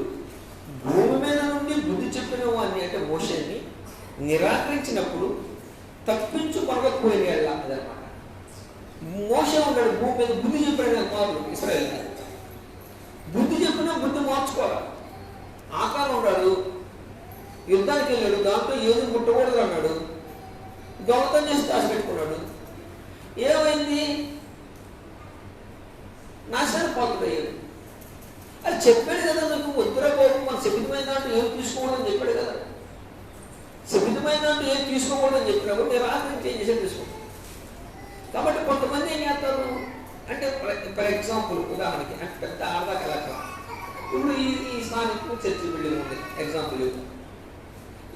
భూమి మీద నుండి బుద్ధి చెప్పిన వాడిని అంటే మోషేని నిరాకరించినప్పుడు తప్పించు పరగకపోయిన అదనమాట. మోషే ఉన్నాడు భూమి మీద, బుద్ధి చెప్పిన వాళ్ళు ఇశ్రాయేలు బుద్ధి చెప్పినా బుద్ధి మార్చుకోవాలి. ఆకారం ఉన్నాడు, యుద్ధానికి వెళ్ళాడు, దాంట్లో ఏది ముట్టకూడదు అన్నాడు, దొంగతనం చేసి దాచిపెట్టుకున్నాడు. ఏమైంది? నాశనానికి పాత్రయ్యాడు. అది చెప్పాడు కదా, నువ్వు వద్దురా బాబు, మన శపితమైన దాంట్లో ఏం తీసుకోకూడదని చెప్పాడు కదా. శపితమైన దాంట్లో ఏం తీసుకోకూడదని చెప్పినప్పుడు నేను రాత్రి ఏం చేసి తీసుకోండి. కాబట్టి కొంతమంది ఏం చేస్తారు అంటే, ఫర్ ఎగ్జాంపుల్ ఉదాహరణకి అంటే పెద్ద ఆర్థిక కళాకారం. ఇప్పుడు ఈ స్థానిక చర్చి బిల్డింగ్ ఉంది ఎగ్జాంపుల్.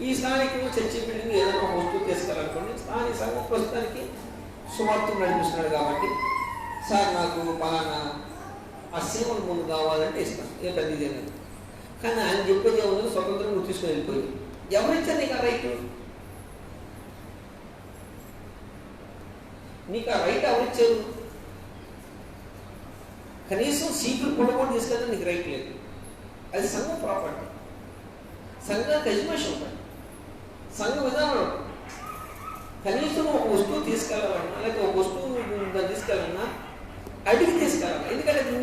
ఈ స్థానిక చర్చి బిల్డింగ్ ఏదైనా వస్తువు తీసుకెళ్ళాలనుకోండి, స్థానిక సంఘం ప్రస్తుతానికి సువార్తను నడిపిస్తున్నాడు కాబట్టి, సార్ నాకు పలానా ఆ సేవలు ముందు కావాలంటే ఇస్తాను, ఏ పెద్ద ఇదేనా. కానీ ఆయన చెప్పేది ఏమన్నా స్వతంత్రం నువ్వు తీసుకొని వెళ్ళిపోయి ఎవరిచ్చారు నీకు ఆ రైట్? నీకు ఆ రైట్ ఎవరిచ్చారు? కనీసం సీట్లు కూడా తీసుకెళ్ళి నీకు రైట్ లేదు. అది సంఘం ప్రాపర్టీ, సంఘానికి యజమాని ఉంటుంది, సంఘ విధానం. కనీసం ఒక వస్తువు తీసుకెళ్ళాలన్నా లేకపోతే ఒక వస్తువు తీసుకెళ్ళాలన్నా అడిగి తీసుకెళ్ళాలి. ఎందుకంటే అది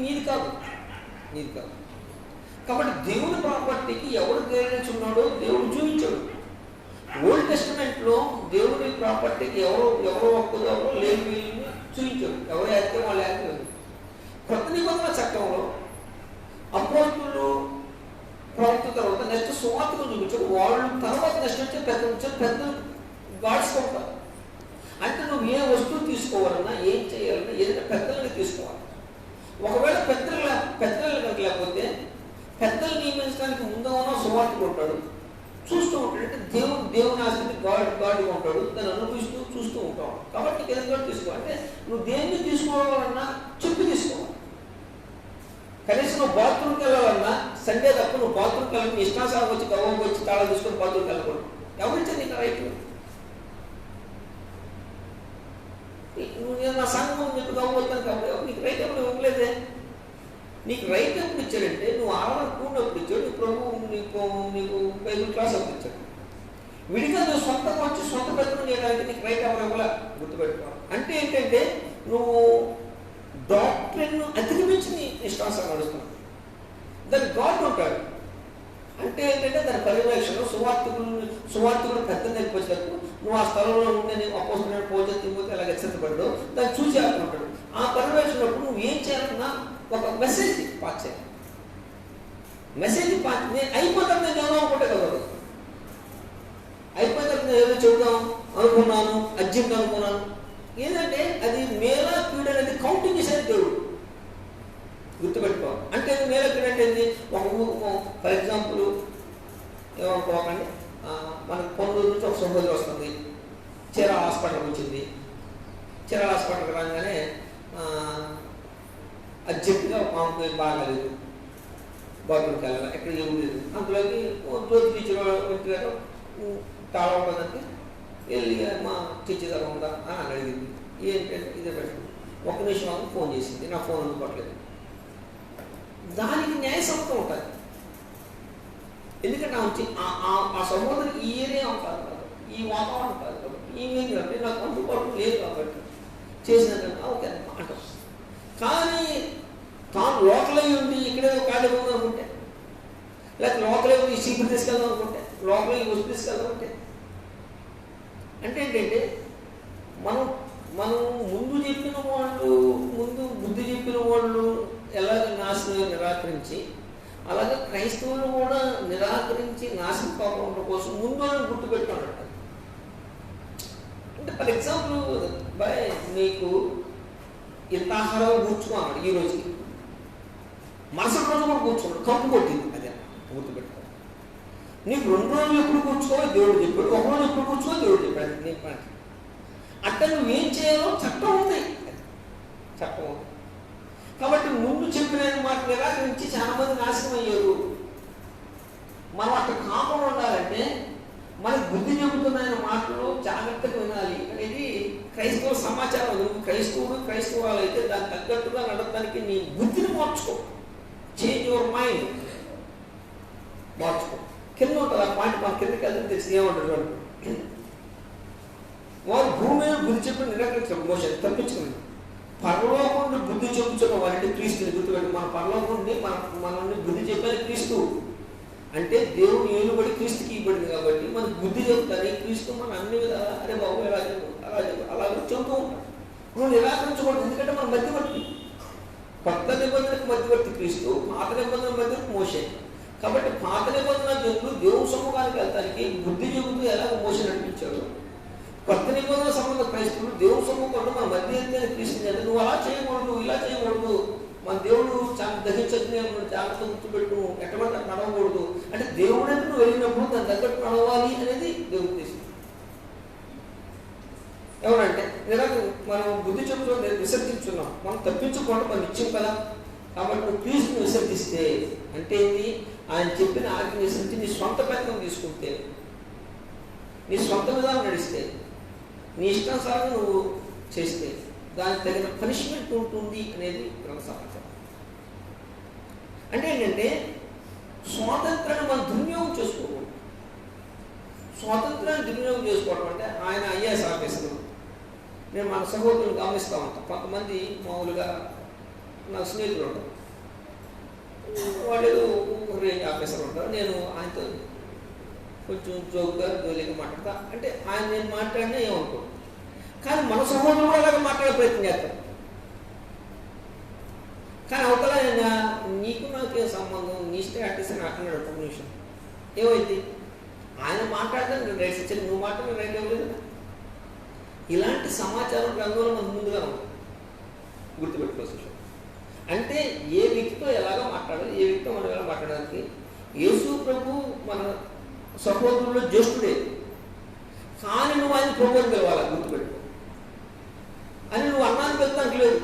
నీది కాదు. కాబట్టి దేవుని ప్రాపర్టీకి ఎవరు గ్రహించున్నాడో దేవుడు చూపించాడు. ఓల్డ్ టెస్టమెంట్లో దేవుడి ప్రాపర్టీకి ఎవరో ఒక్కరు లేని వీళ్ళని చూపించారు. ఎవరు యాక్తే వాళ్ళు యాక్ట్. కొత్త నిబంధన చట్టంలో అపోస్తులు ప్రవక్త తర్వాత నెక్స్ట్ సువార్తలు చూపించారు. వాళ్ళు తర్వాత నెక్స్ట్ వచ్చే పెద్ద గాడ్స్ ఉంటారు. అంటే నువ్వు ఏ వస్తువు తీసుకోవాలన్నా ఏం చేయాలన్నా ఏదైనా పెద్దలని తీసుకోవాలి. ఒకవేళ పెద్దలు లేకపోతే పెద్దలు నియమించడానికి ముందుగా సువార్తలు ఉంటాడు, చూస్తూ ఉంటాడు. అంటే దేవుని ఆస్తిని గాడిగా ఉంటాడు, దాన్ని అనుభవిస్తూ చూస్తూ ఉంటాడు. కాబట్టి నీకు ఏదైనా తీసుకో అంటే నువ్వు దేన్ని తీసుకోవాలన్నా చెప్పి తీసుకోవాలి. కనీసం నువ్వు బాత్రూమ్కి వెళ్ళాలన్నా సండే తప్ప నువ్వు బాత్రూమ్కి వెళ్ళాలి, నీ ఇష్టాసారం వచ్చి గర్వంకి వచ్చి తాళం తీసుకొని బాత్రూమ్కి వెళ్ళకూడదు. ఎవరిచ్చే నీకు రైట్? నువ్వు నా సంఘం చెప్పి గవ్వతాను కాబట్టి నీకు రైట్ ఎప్పుడు ఇవ్వలేదే. నీకు రైట్ ఎప్పుడు ఇచ్చాడంటే నువ్వు ఆరాధన కూడినప్పుడు ఇచ్చాడు, నీ ప్రభు నీకు బైబిల్ క్లాస్ అప్పుడు ఇచ్చాడు. విడిగా నువ్వు సొంతంగా వచ్చి సొంత ప్రయత్నం చేయడానికి నీకు రైట్ ఎవరు ఇవ్వాల గుర్తుపెట్టుకోవాలి. అంటే ఏంటంటే నువ్వు డాక్టరీన్ అతికిమించి నీ ఇష్టాసారం నడుస్తున్నావు. దానికి గాడ్ ఉంటాడు. అంటే ఏంటంటే దాని పర్యవేక్షణ సువార్తికుడు పెద్ద నేర్పించినప్పుడు నువ్వు ఆ స్థలంలో ఉండే నేను అపోజిట్ పోతే అలాగే ఎచ్చబడ్డావు, దాన్ని చూసి ఆడుకుంటాడు. ఆ పర్యవేక్షణప్పుడు నువ్వు ఏం చేయాలన్నా ఒక మెసేజ్ పాస్ చేయాలి. మెసేజ్ పాస్ నేను అయిపోతాను, నేను ఏమో అనుకుంటే కదా, అయిపోతాను నేను ఏదో చెబుదాం అనుకున్నాను, అర్జెంట్ అనుకున్నాను. ఏంటంటే అది మేలా కీడు అనేది కౌంటింగ్ చేసేది దేవుడు. గుర్తుపెట్టుకోవాలి. అంటే మేలా కీడు అంటే ఏంటి? ఒక ఫర్ ఎగ్జాంపుల్ ఏమనుకోకండి, మనకు పొందూరు నుంచి ఒక సహోదరి వస్తుంది, చీరాల హాస్పిటల్కి వచ్చింది. చీరాల హాస్పిటల్కి రాగానే అర్జెంటుగా మాకు బాగాలేదు, బాత్రూమ్కి వెళ్ళాలి, ఎక్కడ లేదు. అందులోకి జ్యోతి టీచర్ గారు తాళం ఉంటుందంటే వెళ్ళి మా టీచర్ గారు ఉందా అని అడిగింది. ఏంటంటే ఇదే పెట్టండి, ఒక్క నిమిషం మాకు ఫోన్ చేసింది, నా ఫోన్ అందుకోవట్లేదు. దానికి న్యాయసమ్మతం ఉంటుంది. ఎందుకంటే ఆ సహోదరికి ఈ ఏరియా ఉంటారు కాబట్టి, ఈ వాతావరణం కాదు కాబట్టి, ఈమె అంటే నాకు అందుబాటులో లేదు కాబట్టి చేసినట్టు ఓకే అంటాం. కానీ తాను లోకలై ఉండి ఇక్కడే ఖాళీ ఉందనుకుంటే, లేకపోతే లోకలే ఉండి సీపులు తీసుకెళ్దాం అనుకుంటే, లోకలే ఈ వస్తువు తీసుకెళ్దాం అంటే ఏంటంటే మనం ముందు చెప్పిన వాళ్ళు, ముందు బుద్ధి చెప్పిన వాళ్ళు ఎలాగ నాశనం నిరాకరించి, అలాగే క్రైస్తవులు కూడా నిరాకరించి నాశనం కాకుండా కోసం ముందు గుర్తుపెట్టుకున్నట్టు. అంటే ఫర్ ఎగ్జాంపుల్ నీకు ఇంత ఆహారం కూర్చుకున్నాడు ఈ రోజుకి, మరుసటి రోజు కూడా కూర్చున్నాడు, కప్పు కొట్టింది. అదే గుర్తుపెట్టుకో. నీకు 2 రోజులు ఎప్పుడు కూర్చోవో దేవుడు చెప్పాడు, 1 రోజు ఎప్పుడు కూర్చోవో దేవుడు చెప్పాడు. నీ పని అట్లా నువ్వేం చేయాలో చట్టం ఉంది. కాబట్టి ముందు చెప్పిన మాట నిరాకరించి చాలా మంది నాశనం అయ్యారు. మనం అట్లా కాకుండా ఉండాలంటే మనకు బుద్ధి చెబుతున్న మాటలు జాగ్రత్తగా వినాలి అనేది క్రైస్తవ సమాచారం. నువ్వు క్రైస్తవులు అయితే దానికి తగ్గట్టుగా నడపడానికి నీ బుద్ధిని మార్చుకో. చేంజ్ యువర్ మైండ్, మార్చుకో. కింద ఉంటుంది ఆ పాయింట్, మన కిందకి వెళ్తే తెలిసి ఏమంటారు వాళ్ళు, వారు భూమి మీద బుద్ధి చెప్పి నిరాకరించారు, మోషన్ తప్పించుకుని. పరలోకంలో బుద్ధి చెప్పుచున్న వారంటే క్రీస్తుని గుర్తుపెట్టి, మన పరలోకండి మనల్ని బుద్ధి చెప్పేది క్రీస్తు. అంటే దేవుడు ఏలుబడి క్రీస్తుకి ఇవ్వబడింది కాబట్టి మనకు బుద్ధి చెప్తారు. క్రీస్తు మన అన్ని విధాలా అరే బాబు అలా చెబుతూ ఉంటాడు. నువ్వు నిరాకరించకూడదు, ఎందుకంటే మన మధ్యవర్తి. కొత్త నిబంధనకు మధ్యవర్తి క్రీస్తు, పాత నిబంధన మధ్యవర్తి మోషే. కాబట్టి పాత నిబంధన జనులు దేవుని సముఖానికి వెళ్తానికి బుద్ధి చెబుతూ ఎలాగ మోషే నడిపించాడు, కొత్త నిబంధన సంబంధ క్రైస్తవులు దేవుని సముఖంలో మన మధ్య క్రీస్తు అంటే నువ్వు అలా చేయకూడదు, ఇలా చేయకూడదు, మన దేవుడు చాలా దహించని జాగ్రత్త గుర్తుపెట్టు, ఎటువంటి నడవకూడదు. అంటే దేవుడు నువ్వు వెళ్ళినప్పుడు దాని తగ్గట్టు నడవాలి అనేది దేవుడు ఉద్దేశం. ఎవరంటే మనం బుద్ధి చెబుతూ విసర్జించున్నాం, మనం తప్పించుకోవడం మనం ఇచ్చాం కదా. కాబట్టి నువ్వు క్రీస్తుని విసర్జిస్తే అంటే ఏంటి, ఆయన చెప్పిన ఆజ్ఞ విసరించి నీ సొంత ప్రయత్నం తీసుకుంటే, నీ సొంత విధానం నడిస్తే, నీ ఇష్టానుసారం నువ్వు చేస్తే దానికి తగిన పనిష్మెంట్ ఉంటుంది అనేది సమాచారం. అంటే ఏంటంటే స్వాతంత్రాన్ని మనం దుర్వినియోగం చేసుకోకూడదు. స్వాతంత్రాన్ని దుర్వినియోగం చేసుకోవడం అంటే ఆయన ఐఏఎస్ ఆఫీసర్లు, నేను మన సహోదరులు గమనిస్తూ ఉంటాను. కొంతమంది మామూలుగా నా స్నేహితులు ఉంటారు, వాళ్ళు రేంజ్ ఆఫీసర్ ఉంటారు. నేను ఆయనతో కొంచెం జోక్గా జోలిగా మాట్లాడతా అంటే ఆయన నేను మాట్లాడినా ఏమనుకో, కానీ మన సహోదరులు కూడా అలాగే మాట్లాడే ప్రయత్నం చేస్తాం. కానీ అవతల నీకు నాకే సంబంధం, నీ స్టాటస్ నాకు అన్నాడు ఒక నిమిషం, ఏమైంది ఆయన మాట్లాడతాను నేను రైట్స్ ఇచ్చాను, నువ్వు మాట్లాడిన రైట్ ఇవ్వలేదు కదా. ఇలాంటి సమాచారం రంగంలో మనకు ముందుగా ఉంది, గుర్తుపెట్టుకోవచ్చు. అంటే ఏ వ్యక్తితో ఎలాగో మాట్లాడాలి, ఏ వ్యక్తితో మనం ఎలా మాట్లాడడానికి. యేసు ప్రభు మన సహోదరుల్లో జ్యేష్ఠుడే, కానీ నువ్వు ఆయన ప్రభుని పిలవాలి, గుర్తుపెట్టుకో. అని నువ్వు అన్నాన్ని వెళ్తానికి లేదు,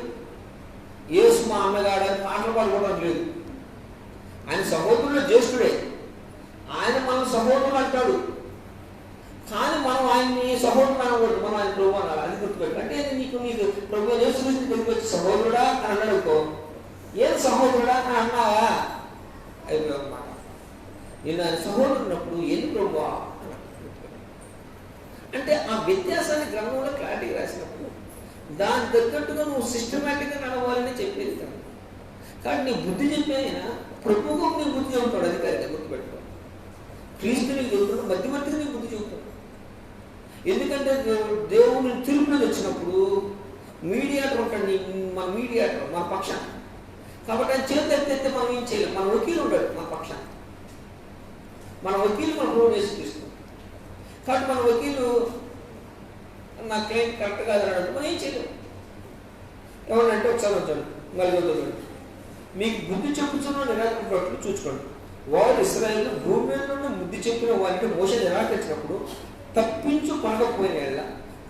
యేసు మా అన్నగాడని పాటలు పాడుకోవడానికి లేదు. ఆయన సహోదరుల్లో జ్యేష్ఠుడే, ఆయన మన సహోదరులు అంటాడు, కానీ మనం ఆయన్ని సహోదరుడు అనకూడదు, మనం ఆయన ప్రభు అనాలి. అది గుర్తుపెట్టు. అంటే నీకు ప్రభు యేసు దగ్గరికి వచ్చి సహోదరుడా అని అన్నాడు అనుకో, ఏం సహోదరుడా అని అన్నావా అయిపోయావు అన్నమాట. నేను ఆయన సహోదరున్నప్పుడు ఎందుకు ప్రభు అంటే ఆ వ్యత్యాసాన్ని గ్రంథంలో క్లారిటీ రాసినప్పుడు దాని తగ్గట్టుగా నువ్వు సిస్టమేటిక్గా నడవాలని చెప్పేది కాదు. కానీ నీ బుద్ధి చెప్పే ఆయన ప్రభువుకు నీ బుద్ధి చెబుతాడు, అధికారిగా గుర్తుపెట్టుకో. క్రీస్తు నీకు చెబుతాడు, మధ్యవర్తిగా నీ బుద్ధి చెబుతాడు. ఎందుకంటే దేవుని తీర్పులకు వచ్చినప్పుడు మీడియాటర్ ఉంటాడు, మన మీడియాటర్ మన పక్షాన్ని. కాబట్టి ఆయన చేతి ఎత్తే మనం ఏం చేయలేం. మన వకీలు ఉంటాడు మన పక్షాన్ని, మన వకీలు మనం ప్రూవ్ చేసి తీసుకుంటాం. కాబట్టి మన వకీలు నా క్లయింట్ కరెక్ట్ కాదు అన్నాడు, మనం ఏం చేయలేము. ఏమన్నంటే ఒకసారి వచ్చాను నలుగురు, మీకు బుద్ధి చెప్పుతున్న నిరాకరించినప్పుడు చూసుకోండి. వారు ఇశ్రాయేలు భూమి మీద నుండి బుద్ధి చెప్పిన వారికి మోసే నిరాకరించినప్పుడు తప్పించు కొనకపోయిన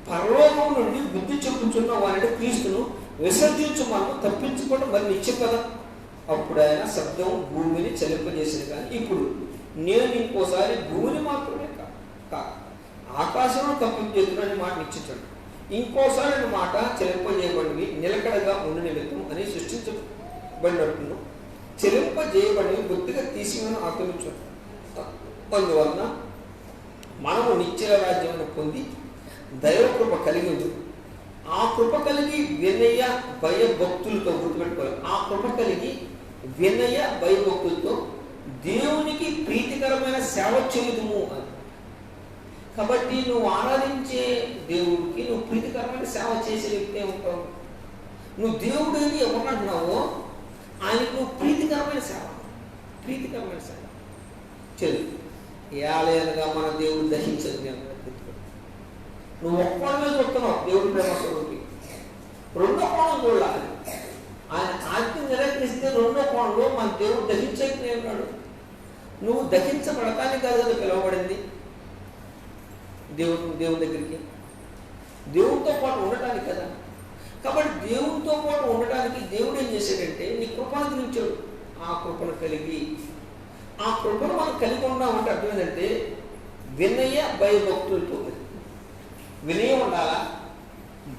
పరలోకం నుండి బుద్ధి చెప్పుచున్న వారిని క్రీస్తును విసర్జించమను తప్పించుకోవడం మరి నిశ్చయం కదా. అప్పుడు ఆయన శబ్దం భూమిని చలింపజేసింది. కానీ ఇప్పుడు నేను ఇంకోసారి భూమిని మాత్రమే కాదు ఆకాశంలో తప్పించేస్తున్న మాట నిశ్చించాడు. ఇంకోసారి మాట చలింపజేయబడినవి నిలకడగా ఉండి నిమిత్తం అని సృష్టించబడినట్టును చెలింపజేయబడినవి బొత్తిగా తీసిమని ఆక్రమించాడు. అందువలన మనము నిశ్చల రాజ్యమును పొంది దైవకృప కలిగి ఉంది. ఆ కృప కలిగి వినయ భయభక్తులతో గుర్తుపెట్టుకోవాలి. ఆ కృప కలిగి వినయ భయభక్తులతో దేవునికి ప్రీతికరమైన సేవ చేయుదుము అని. కాబట్టి నువ్వు ఆరాధించే దేవుడికి నువ్వు ప్రీతికరమైన సేవ చేసే వ్యక్తి ఉంటావు. నువ్వు దేవుడిని ఎవరంటున్నావో ఆయనకు నువ్వు ప్రీతికరమైన సేవ చెల్లి. ఏళ్ళగా మన దేవుడు దహించదు. నువ్వు ఒక్క కోణమే చూస్తున్నావు దేవుడి ప్రేమ స్వరూపి, రెండో కోణం చూడాలి. ఆయన ఆజ్ఞ నిరాకరిస్తే రెండో కోణంలో మన దేవుడు దహించే ఉన్నాడు. నువ్వు దహించబడటానికి కాదు కదా పిలువబడింది దేవుని దగ్గరికి, దేవుడితో పాటు ఉండటానికి కదా. కాబట్టి దేవుడితో పాటు ఉండటానికి దేవుడు ఏం చేశాడంటే నీ కృపను గురించాడు. ఆ కృపను కలిగి ఆ కృపను మనం కలిగి ఉన్నామంటే అర్థం ఏంటంటే వినయ భయభక్తులతో. వినయం ఉండాలా,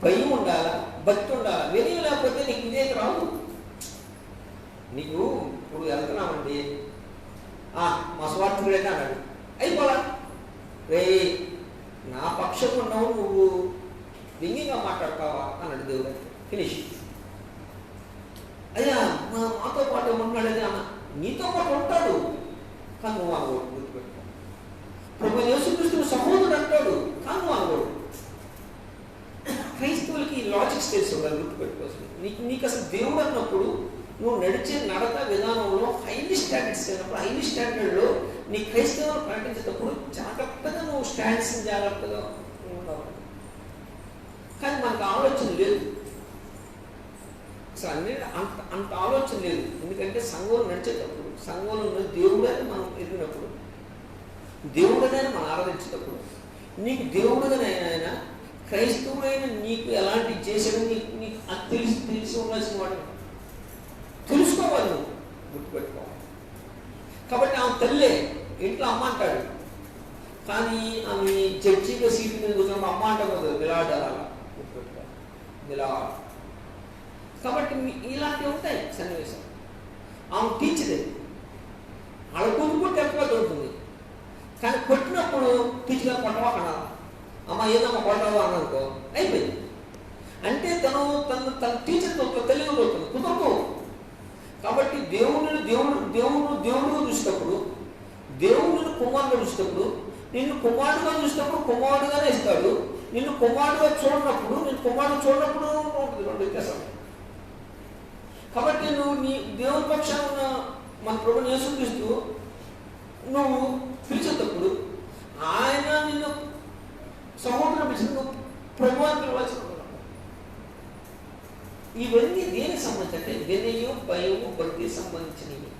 భయం ఉండాలా, భక్తి ఉండాలా. వినయం లేకపోతే నీకు విజయం రాదు. నీకు ఇప్పుడు వెళ్తున్నామండి, మా స్వార్థుడైతే అన్నాడు అయిపోలా, రే నా పక్షం ఉన్నావు నువ్వు వ్యంగ్యంగా మాట్లాడతావా అన్నాడు దేవుడు. ఫినిష్. అయ్యా మాతో పాటు ఏమన్నాడని అన్న, నీతో పాటు ఉంటాడు కానీ నువ్వు అనకూడదు. గుర్తుపెట్టుకో, ప్రభు యేసుక్రీస్తు సహోదరుడు అంటాడు కానీ నువ్వు అనకూడదు. క్రైస్తవులకి లాజిక్స్ తెలిసి ఉండాలి, గుర్తుపెట్టుకోవచ్చు. నీకు అసలు దేవుడు అన్నప్పుడు నువ్వు నడిచే నడక విధానంలో హైలీ స్టాండర్డ్స్ అయినప్పుడు హైలీ స్టాండర్డ్లో నీ క్రైస్తవులు ప్రకటించేటప్పుడు జాగ్రత్తగా నువ్వు స్టాండ్స్ జాగ్రత్తగా ఉండాలి. కానీ మనకు ఆలోచన లేదు, అసలు అన్ని అంత ఆలోచన లేదు. ఎందుకంటే సంఘంలో నడిచేటప్పుడు సంఘంలో దేవుడని మనం ఎదిగినప్పుడు దేవుడనే మనం ఆరాధించేటప్పుడు నీకు దేవుడుగానే ఆయన క్రైస్తవుడైన నీకు ఎలాంటి చేసాడో నీకు అది తెలిసి ఉండాల్సిన వాడు తెలుసుకోవాలి, నువ్వు గుర్తుపెట్టుకోవాలి. కాబట్టి ఆమె తల్లే ఇంట్లో అమ్మ అంటాడు, కానీ ఆమె జడ్జిగా సీటు మీద కూర్చున్నప్పుడు అమ్మ అంటారు నిలాడాల, గుర్తుపెట్టుకోవాలి నిలాడ. కాబట్టి ఇలాంటివి ఉంటాయి సన్నివేశం. ఆమె టీచరే, ఆడ కూతురు ఎక్కువ ఉంటుంది, కానీ కొట్టినప్పుడు టీచర్గా కొట్టవా కనాలి. అమ్మ ఏదమ్మా కొడతావా అన్ననుకో అయిపోయింది. అంటే తన టీచర్తో తెలియదు కుదరదు. కాబట్టి దేవుడుగా చూసినప్పుడు, దేవుడిని కుమారుగా చూసినప్పుడు నిన్ను కుమారుడుగా చూసినప్పుడు కుమారుడుగానే ఇస్తాడు. నిన్ను కుమారుడుగా చూడనప్పుడు ఉంటుంది. రెండు వ్యత్యాసాలు. కాబట్టి నువ్వు నీ దేవుని పక్షాన ఉన్న మన ప్రభువుని యేసుక్రీస్తు నువ్వు పిలిచేటప్పుడు ఆయన నిన్ను సహోదరుడు పిలిచి నువ్వు ప్రభు అని పిలవాల్సి. ఇవన్నీ దేనికి సంబంధించి అంటే వినయం, భయము, భక్తికి సంబంధించినవి.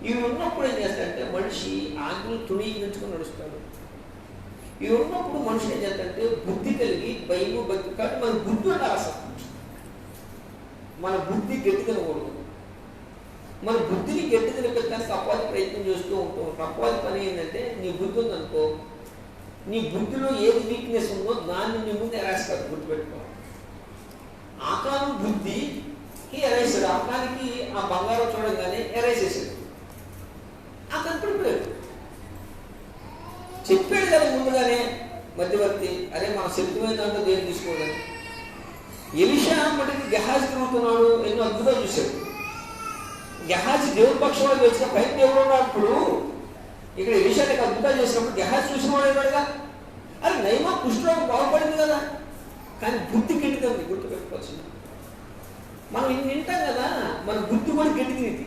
ఇవి ఉన్నప్పుడు ఏం చేస్తాడంటే మనిషి ఆజ్ఞలు తృణీకరించుకొని నడుస్తాడు. ఇవి ఉన్నప్పుడు మనిషి ఏం చేస్తాడంటే బుద్ధి కలిగి భయము, భక్తి. కాబట్టి మన బుద్ధి ఉండాలి. అసలు మన బుద్ధి గట్టి తినకూడదు. మన బుద్ధిని గట్టి తినపెట్టడానికి అపవాది ప్రయత్నం చేస్తూ ఉంటాం. అపవాది పని ఏంటంటే నీ బుద్ధి ఉందనుకో, నీ బుద్ధిలో ఏది వీక్నెస్ ఉందో దాన్ని నీ ముందు ఎరాస్తాడు. గుర్తుపెట్టుకోవాలి. ఆకారం బుద్ధికి ఎరేసాడు. ఆకానికి ఆ బంగారం చూడగానే ఎరేసేసాడు. ఆకారం పడిపోయాడు. చెప్పాడు కదా ముందుగానే మధ్యవర్తి, అరే మన శక్తిమైన దాంట్లో దేని తీసుకోవాలని. ఎలీషా మటుకి గెహాజీ తిరుగుతున్నాడు, ఎన్నో అద్భుతాలు చూశాడు. గెహాజీ దేవుడి పక్షంలో వచ్చిన పైన దేవుడు ఉన్నప్పుడు ఇక్కడ ఎలీషా అద్భుతాలు చేసినప్పుడు గెహాజీ చూసిన వాడు ఏమడగా, అరే నయమా కుష్ఠరోగం బాగుపడింది కదా, కానీ బుద్ధి గట్టిదండి. గుర్తుపెట్టుకోవాల్సింది. మనం ఇన్ని వింటాం కదా, మన బుద్ధి కూడా గట్టి తినేది.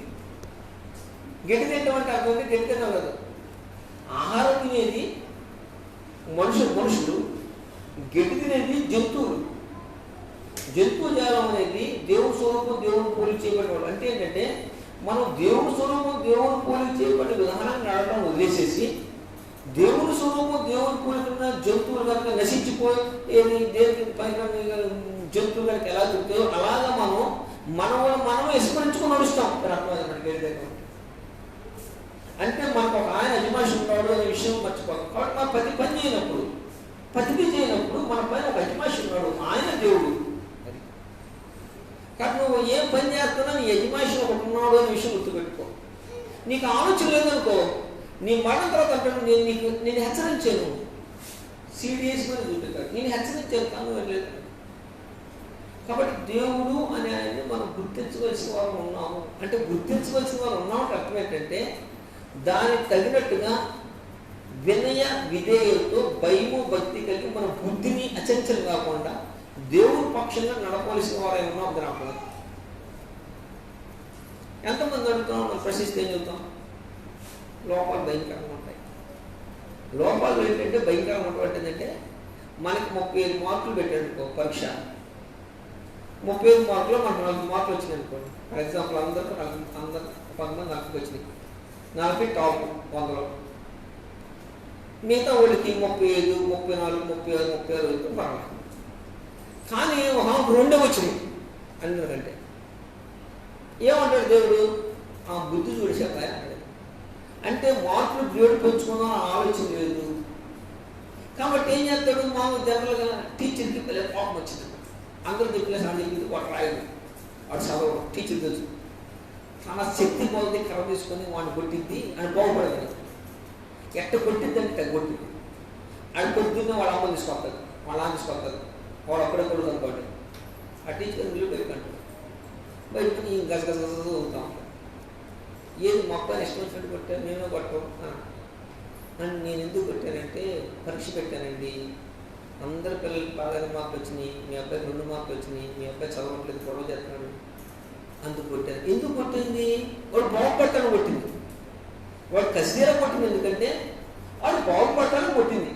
గట్టి తింటాం అంటే అర్థం గట్టి తిన్నాం కదా. ఆహారం తినేది మనుషులు, గట్టి తినేది జంతువులు. జంతువు జాలం అనేది దేవుడి స్వరూపం, దేవుని పోలిక చేయబడేవాడు. అంటే ఏంటంటే మనం దేవుడి స్వరూపం, దేవుని పోలిక చేయబడే విధానాన్ని నడవడం వదిలేసేసి దేవుని స్వరూపం, దేవుని పోలికన్న జంతువులు కనుక నశించిపోయి దేవుని పైన జంతువులు కనుక ఎలా దొరుకుతాయో అలాగా మనం విస్మరించుకుని నడుస్తాం. అంటే మనకు ఒక ఆయన అజమాషి ఉన్నాడు అనే విషయం మర్చిపోతాం. కాబట్టి మన పని చేయనప్పుడు మన పైన ఒక అజమాషి ఉన్నాడు, ఆయన దేవుడు. కాబట్టి నువ్వు ఏం పని చేస్తున్నా నీ యజమాషి ఒకటి ఉన్నాడు అనే విషయం గుర్తుపెట్టుకో. నీకు ఆలోచన లేదనుకో, నీ మరణం తర్వాత అంటాడు నేను హెచ్చరించాను, సీరియస్ గా చూపెట్టాడు, నేను హెచ్చరించాను కానీ వెళ్ళలేదు. కాబట్టి దేవుడు అనే ఆయన్ని మనం గుర్తించవలసిన వారు ఉన్నాము. అంటే గుర్తించవలసిన వారు ఉన్నామంటే అర్థం ఏంటంటే దానికి తగినట్టుగా వినయ విధేయతో భయము, భక్తి కలిగి మన బుద్ధిని అచంచలం కాకుండా దేవుడి పక్షంగా నడపవలసిన వారు ఉన్నాం. గ్రామం ఎంతమంది అడుగుతాం, మనం ప్రశ్నిస్తే ఏం చెబుతాం? లోపాలు భయంకరంగా ఉంటాయి. లోపాలు ఏంటంటే భయంకరంగా ఉండబట్టిందంటే మనకి 35 మార్కులు పెట్టాడు పరీక్ష. 35 మార్కులు మనకు 40 మార్కులు వచ్చినాయి అనుకోండి. ఫర్ ఎగ్జాంపుల్ అందరూ 40 వచ్చినాయి. 40 టాప్ 100లో. మిగతా వాళ్ళకి 35, 34, 36, 36 అయితే పర్వాలేదు. కానీ ఒక 2 వచ్చినాయి అందరికంటే. ఏమంటాడు దేవుడు? ఆ బుద్ధి చూడేసాక అంటాడు. అంటే మార్కులు గ్రేడ్ పెంచుకుందాం ఆలోచన లేదు. కాబట్టి ఏం చేస్తాడు? మామూలు జనరల్గా టీచర్కి కోపం వచ్చింది. అందరూ చెప్పిన చెప్పింది వాడు రాయడు, వాడు చదవడు. టీచర్ తెలుసు చాలా శక్తి పోతుంది, కర్ర తీసుకొని వాడిని కొట్టిద్ది అని బాగుపడదు. ఎట్ట కొట్టిద్ది అంటే కొట్టింది. అది కొట్టింది వాళ్ళ అమ్మ తీసుకొస్తుంది, వాళ్ళ అమ్మ తీసుకొస్తుంది. వాడు అక్కడే కొడుకు అనుకోండి. ఆ టీచర్ వీళ్ళు బయటకంటాడు. బయటకుని గజగజ ఉంటా ఉంటాడు. ఏది మొక్కని ఇష్టం వచ్చినట్టు కొట్టాను, నేనే కొట్టను అని. నేను ఎందుకు కొట్టానంటే పరీక్ష పెట్టానండి, అందరి పిల్లలకి బాగా మార్కులు వచ్చినాయి, మీ అబ్బాయికి 2 మార్కులు వచ్చినాయి, మీ అబ్బాయి చదవట్లేదు, గొడవ చేస్తున్నాడు, అందుకు కొట్టాను. ఎందుకు కొట్టింది? వాడు బాగుపడతాను కొట్టింది. వాడు కసిగా కొట్టింది. ఎందుకంటే వాడు బాగుపడతాను కొట్టింది.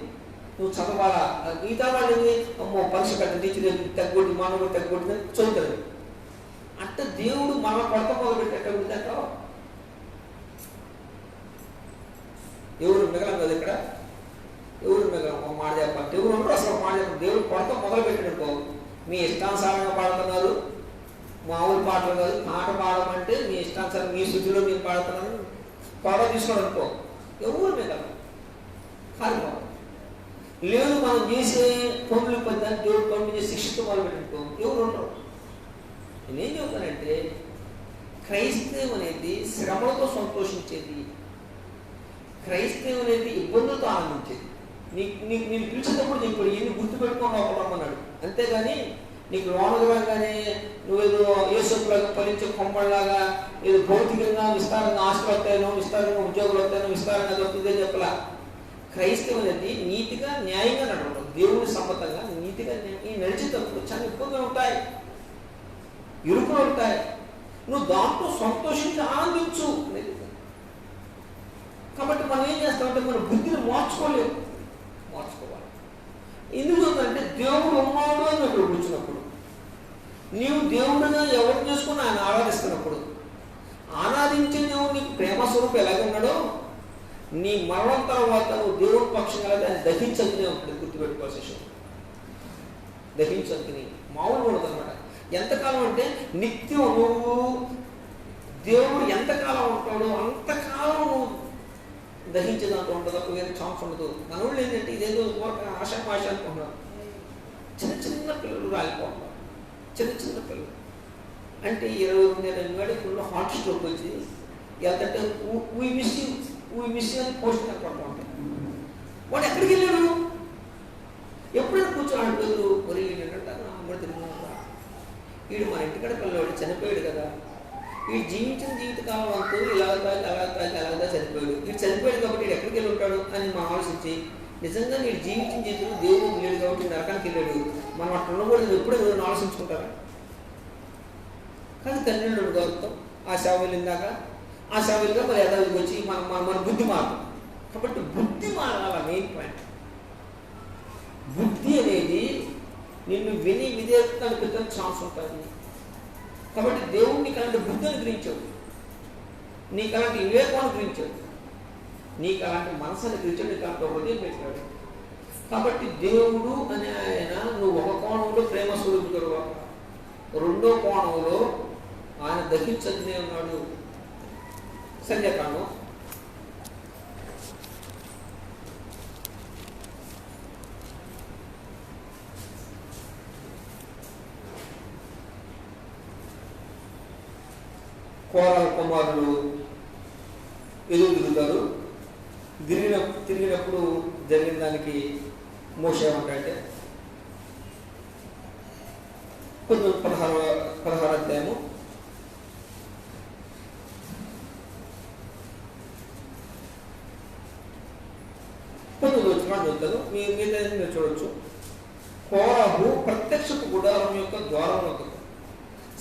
నువ్వు చదవాలా? మిగతా వాళ్ళని అమ్మో పరీక్ష పెట్టండి, టీచర్ తగ్గొట్టి మానవుడు తగ్గొట్టిందని చదువుతాడు. అంట దేవుడు మన కొత్త మొదలుపెట్టి ఎక్కడ ఉందంట ఎవరు మిగలం కదా ఇక్కడ. ఎవరు మిగలం మాట చెప్పాలి. ఎవరు ఉండరు అసలు మాట చెప్పండి. దేవుడు కొత్త మొదలు పెట్టినట్టుకో మీ ఇష్టానుసారంగా పాడుతున్నారు, మామూలు పాటలు కాదు. పాట పాడమంటే మీ ఇష్టానుసారం మీ శుద్ధిలో మీరు పాడుతున్నారు, పాట తీసుకోవడం అనుకో ఎవరు మిగలం కాదు. లేదు మనం చేసే పనులు పద్దాన్ని దేవుడు పంపించే శిక్షతో మొదలుపెట్టుకో ఎవరు ఉండరు. నేనేం చెబుతానంటే క్రైస్తవం అనేది శ్రమలతో సంతోషించేది, క్రైస్తవం అనేది ఇబ్బందులతో ఆనందించేది. నేను పిలిచేటప్పుడు చెప్పాడు ఎన్ని గుర్తుపెట్టుకోండి ఒకరమ్మన్నాడు. అంతేగాని నీకు లోనగానే నువ్వేదో యేసులాగా ఫలించే కొమ్మలాగా ఏదో భౌతికంగా విస్తారంగా ఆస్తులు వస్తాయనో, విస్తారంగా ఉద్యోగులు వస్తాయనో, విస్తారంగా దొరుకుతుందని చెప్పలా. క్రైస్తవం అనేది నీతిగా న్యాయంగా నడవడం, దేవుని సమ్మతంగా నీతిగా నడిచేటప్పుడు చాలా ఇబ్బందులు ఉంటాయి, ఇరుకులు ఉంటాయి. నువ్వు దాంట్లో సంతోషించి ఆనందించు. కాబట్టి మనం ఏం చేస్తామంటే మన బుద్ధిని మార్చుకోవాలి. ఎందుకంటే దేవుడు ఉన్నాడు అని ఇక్కడ కూర్చున్నప్పుడు, నీవు దేవుడిగా ఎవరు చేసుకుని ఆయన ఆరాధిస్తున్నప్పుడు, ఆరాధించే దేవుడు నీకు ప్రేమ స్వరూపం ఎలాగ ఉన్నాడో, నీ మరణం తర్వాత నువ్వు దేవుడి పక్షంగా దాన్ని దహించకునే ఉంటుంది. గుర్తుపెట్టుకోవాల్సిన విషయం, దహించకుని మామూలు ఉండదు అనమాట. ఎంతకాలం అంటే నిత్యం నువ్వు దేవుడు ఎంతకాలం ఉంటాడో అంతకాలం నువ్వు దహించేదాంతో ఉండదు, ఒక వేరే ఛాన్స్ ఉండదు. మన వాళ్ళు ఏంటంటే ఇదేదో ఆశాపాష అనుకుంటున్నారు. చిన్న పిల్లలు రాలిపోతున్నారు, చిన్న పిల్లలు అంటే 22 ఫుల్ హార్ట్ స్ట్రోక్ వచ్చి వెళ్తుంటే వీ మిస్ అని పోస్ట్ కనపడుతూ ఉంటాయి. వాడు ఎక్కడికి వెళ్ళాడు? ఎప్పుడైనా కూర్చొని పిల్లలు మరి ఏంటంటారు, అమ్మడి తిరుగుతున్నారా, వీడు మన ఇంటికాడ పిల్లవాడు చనిపోయాడు కదా, వీడు జీవించిన జీవితకాలం అంటూ అలాగా చనిపోయాడు, వీడు చనిపోయాడు కాబట్టి వీడు ఎక్కడికి వెళ్ళి ఉంటాడు అని మనం ఆలోచించి, నిజంగా వీడు జీవించిన జీవితంలో దేవుడు లేడు కాబట్టి నరకానికి వెళ్ళాడు, మనం అట్లా ఉండకూడదు ఎప్పుడూ ఆలోచించుకుంటారా? కానీ తండ్రి గౌరవం ఆ సేవ వెళ్ళిందాక ఆ సేవ వెళ్ళిగా మరి యథావిధికి వచ్చి మన బుద్ధి మారుతుంది. కాబట్టి బుద్ధి మారాల మెయిన్ పాయింట్. బుద్ధి అనేది నిన్ను విని విధేయతను పెట్టడానికి ఛాన్స్ ఉంటుంది. కాబట్టి దేవుడు నీకు అలాంటి బుద్ధి అనుగ్రహించాడు, నీకు అలాంటి వివేకం అనుగ్రహించాడు, నీకు అలాంటి మనసు అనుగ్రహించాడు, నీకు అలాంటి హృదయం పెట్టాడు. కాబట్టి దేవుడు అనే ఆయన నువ్వు ఒక కోణంలో ప్రేమ స్వరూపుడు, రెండో కోణంలో ఆయన దహించనే ఉన్నాడు. సంఖ్యాకాండం 4 కుమారులు ఎదురు తిరుగుతారు. తిరిగినప్పుడు జరిగిన దానికి మోషే ఏమంటే 16 అధ్యాయము 19 వచ్చిన చెప్తాను, మీరు చూడొచ్చు. కోరహు ప్రత్యక్షపు గుడారం యొక్క ద్వారం వద్ద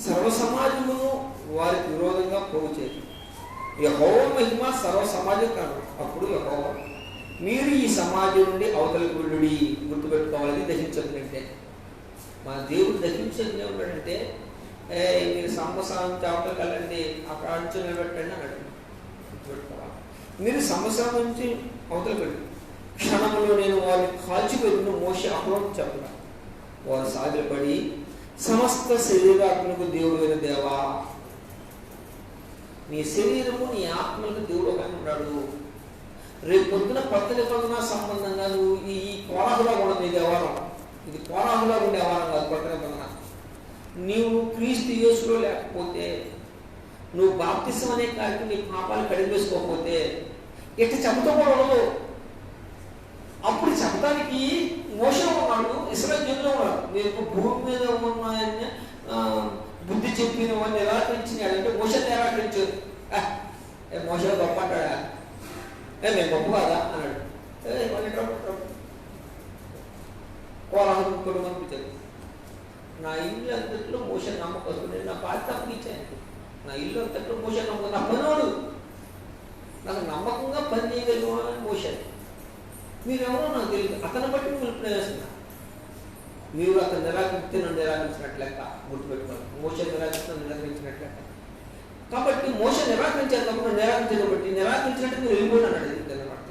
సర్వ సమాజమును వారికి విరోధంగా పోగు చేసి యెహోవా మహిమ సర్వ సమాజం కాదు. అప్పుడు యెహోవా మీరు ఈ సమాజం నుండి అవతలికి వెళ్ళుడి. గుర్తుపెట్టుకోవాలని దహించదంటే మన దేవుడు దహించే ఉన్నాడంటే మీరు సంవత్సరం అవతలకి వెళ్ళండి, అక్కడ అంచు నిలబెట్టండి అన్నాడు. గుర్తుపెట్టుకోవాలి, మీరు సంవత్సరం నుంచి అవతలకి వెళ్ళి క్షణంలో నేను వారిని కాల్చిపోయిన మోషే అహరోను చెప్పగా వారు సాగిలపడి సమస్త శరీరాత్మకు దేవుడు అయిన దేవా, నీ శరీరము నీ ఆత్మలకు దేవుడు ఒక ఉన్నాడు. రేపు పొద్దున కొత్త నిబంధన సంబంధంగా నువ్వు ఈ కోరాహులా ఉండదు. నీ దేవాలయం ఇది కోరాహులా ఉండే వారం కాదు. కొత్త నిబంధన నీవు క్రీస్తు యేసులో లేకపోతే, నువ్వు బాప్తిసం అనే కార్యక్రమం నీ పాపాలు కడిగేసుకోకపోతే ఇట్ట చెబుతూ కూడా ఉండదు. అప్పుడు చెప్పడానికి మోషే ఉన్నాడు, ఇశ్రాయేలు జనులు ఉన్నాడు. మీరు భూమి మీద ఉన్నాయని బుద్ధి చెప్పిన వాడిని నిరాకరించినాడు అంటే మోషే నిరాకరించారు. మోషే గొప్ప అంటాడా? మేము గొప్ప కాదా అన్నాడు. కోరాహుడు పంపించాడు. నా ఇల్లు అంతట్లో మోషే నమ్మకం, నేను నా బాధ్యత అప్పగించాను. నా ఇల్లు అంతట్లో మోషే నమ్మకం, నా పనివాడు నాకు నమ్మకంగా పని చేయగలిగిన మోషే. మీరెవరో నాకు తెలియదు, అతను బట్టి మిమ్మల్ని ప్రవేశిస్తున్నా. మీరు అతను నిరాకరిస్తే నన్ను నిరాకరించినట్లు లెక్క. గుర్తుపెట్టుకోవాలి, మోషే నిరాకరించినట్లు లెక్క. కాబట్టి మోషే నిరాకరించారు కాబట్టి నిరాకరించడం బట్టి నిరాకరించినట్టు మీరు వెళ్ళిపోయినా అన్నమాట.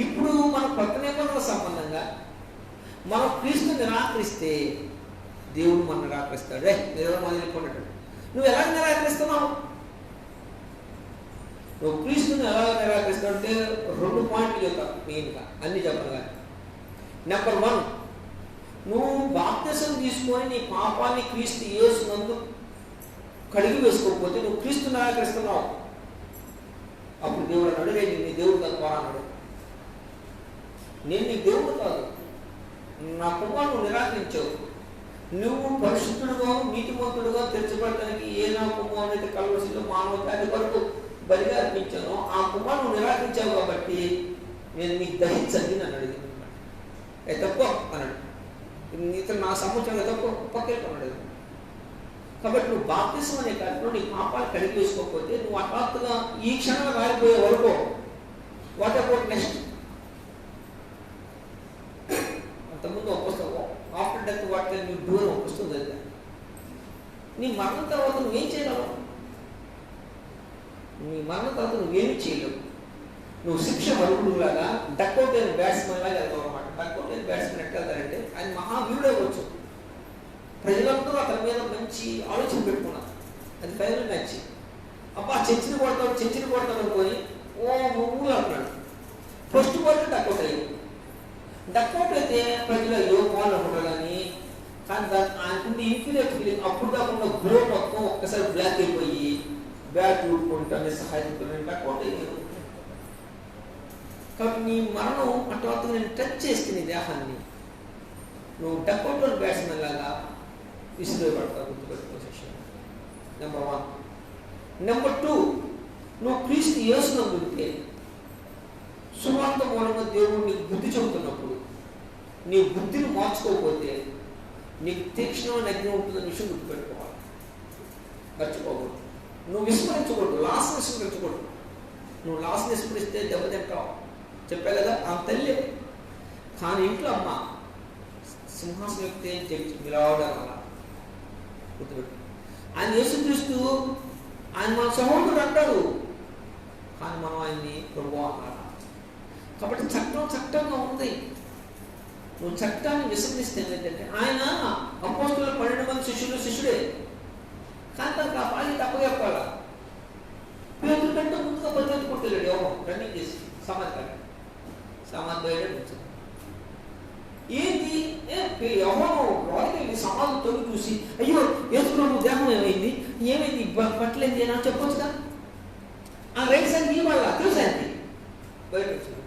ఇప్పుడు మన కొత్త నిబంధనల సంబంధంగా మనం క్రీస్తు నిరాకరిస్తే దేవుడు మనం నిరాకరిస్తాడు. మీరు మనం వెళ్ళిపోయినట్టు నువ్వు ఎలా నిరాకరిస్తున్నావు? నువ్వు క్రీస్తుని ఎలా నిరాకరిస్తావు అంటే 2 పాయింట్లు చెప్తావు మెయిన్గా, అన్ని చెప్పను కానీ. నెంబర్ 1, నువ్వు బాప్తిసం తీసుకొని నీ పాపాన్ని క్రీస్తు యేసునందు కడిగి వేసుకోకపోతే నువ్వు క్రీస్తు నిరాకరిస్తున్నావు. అప్పుడు దేవుడు అన్నాడు, నేను నీ దేవుడు తక్కువ అన్నాడు. నేను నీ దేవుడు కాదు, నా కుమారుడు నువ్వు నిరాకరించావు. నువ్వు పరిశుద్ధుడుగా నీతిమంతుడుగా తెరచబడటానికి ఏ నా కుమారుడు అయితే కలవసిలో మానవ జాతి వరకు బలిగా అర్పించాను, ఆ కుమారుడు నిరాకరించావు. కాబట్టి నేను నీకు దహించండి నన్ను అడిగింది అనమాట. తక్కువ అన్నాడు, ఇతను నా సంవత్సరం తక్కువ పక్కెళ్ళి. కాబట్టి నువ్వు బాప్తిసం అనే కార్యక్రమం నీ పాపాలు కడిగి వేసుకోకపోతే నువ్వు హఠాత్తుగా ఈ క్షణంలో రాలిపోయే వరకు వాట్ అబౌట్ నెక్స్ట్? అంతకుముందు ఒక పుస్తకం after death what can you do అని ఒక పుస్తకం చదివా. నీ మరణం తర్వాత నువ్వేం చేయగలవు? నీ మరణం తర్వాత నువ్వేమి చేయలేవు. నువ్వు శిక్ష మరుగుడులాగా డక్అవుట్ అయిన బ్యాట్స్మెన్ లాగా వెళ్తావు అనమాట. డక్అవుట్ అయిన బ్యాట్స్మెన్ ఎట్లా వెళ్తారంటే ఆయన మహావీరుడు అవ్వచ్చు, ప్రజలందరూ అతని మీద మంచి ఆలోచన పెట్టుకున్నారు. అది ఫైనల్ మ్యాచ్. అబ్బా చెంచుని కొడతాడు అనుకొని నువ్వు అంటున్నాడు. ఫస్ట్ బాల్ డక్అవుట్ అయ్యి, డక్అవుట్ అయితే ప్రజలు అయ్యో బాల్ అనుకుంటారు. కానీ దాన్ని ఆయనకుంటే ఇన్ఫీరియర్ ఫీలింగ్ అప్పుడు కాకుండా గ్రో మొత్తం ఒక్కసారి బ్లాక్ అయిపోయి బ్యాట్ ఊడుకుంటానే సహాయపడుతుంది డక్అవుట్ అయ్యారు. కాబట్టి నీ మరణం అటు నేను టచ్ చేస్తే నీ దేహాన్ని నువ్వు డక్అవుట్ బ్యాట్స్మెన్ లాగా విసిరిపడతావు. గుర్తుపెట్టుకో సెక్షన్ నెంబర్ 1. నెంబర్ 2, నువ్వు క్రీస్తు యేసునందుంటే సువార్త మూలంగా దేవుడు నీకు బుద్ధి చెబుతున్నప్పుడు నీ బుద్ధిని మార్చుకోకపోతే నీకు తీక్షణమైన అగ్ని ఉంటుందని విషయం గుర్తుపెట్టుకోవాలి. మర్చిపోకూడదు. నువ్వు విస్మరించకూడదు, లాస్ని విస్మరించకూడదు. నువ్వు లాస్ని విస్మరిస్తే దెబ్బతింటావు. చెప్పా కదా, ఆ తల్లి. కానీ ఇంట్లో అమ్మ సింహాసనం ఎక్కితే చెప్పి మిలావడాల గుర్తుపెట్టు. ఆయన యేసుక్రీస్తు ఆయన మన సహోదరుడు అంటాడు, కానీ మనం ఆయన్ని ప్రభువా అన్నాడు. కాబట్టి చట్టంగా ఉంది. నువ్వు చట్టాన్ని విస్మరిస్తే ఏంటంటే ఆయన అపోస్తలుల 12 మంది శిష్యుడే, కానీ తనకు ఆ పాలి తప్పగెప్పాల. పేతురు కంటే ముందుగా పరిగెత్తుకుంటున్నాడు యోగం రన్నింగ్ చేసి సమాధి బయట నుంచి ఏంది ఎవరు రాయికి సమాధి తొలి చూసి అయ్యో యేసుప్రభు దేహం ఏమైంది పట్లేంది అని చెప్పొచ్చు కదా. ఆ రైట్ సైడ్ నీ వాళ్ళ తెలుసాంది బయట వచ్చింది.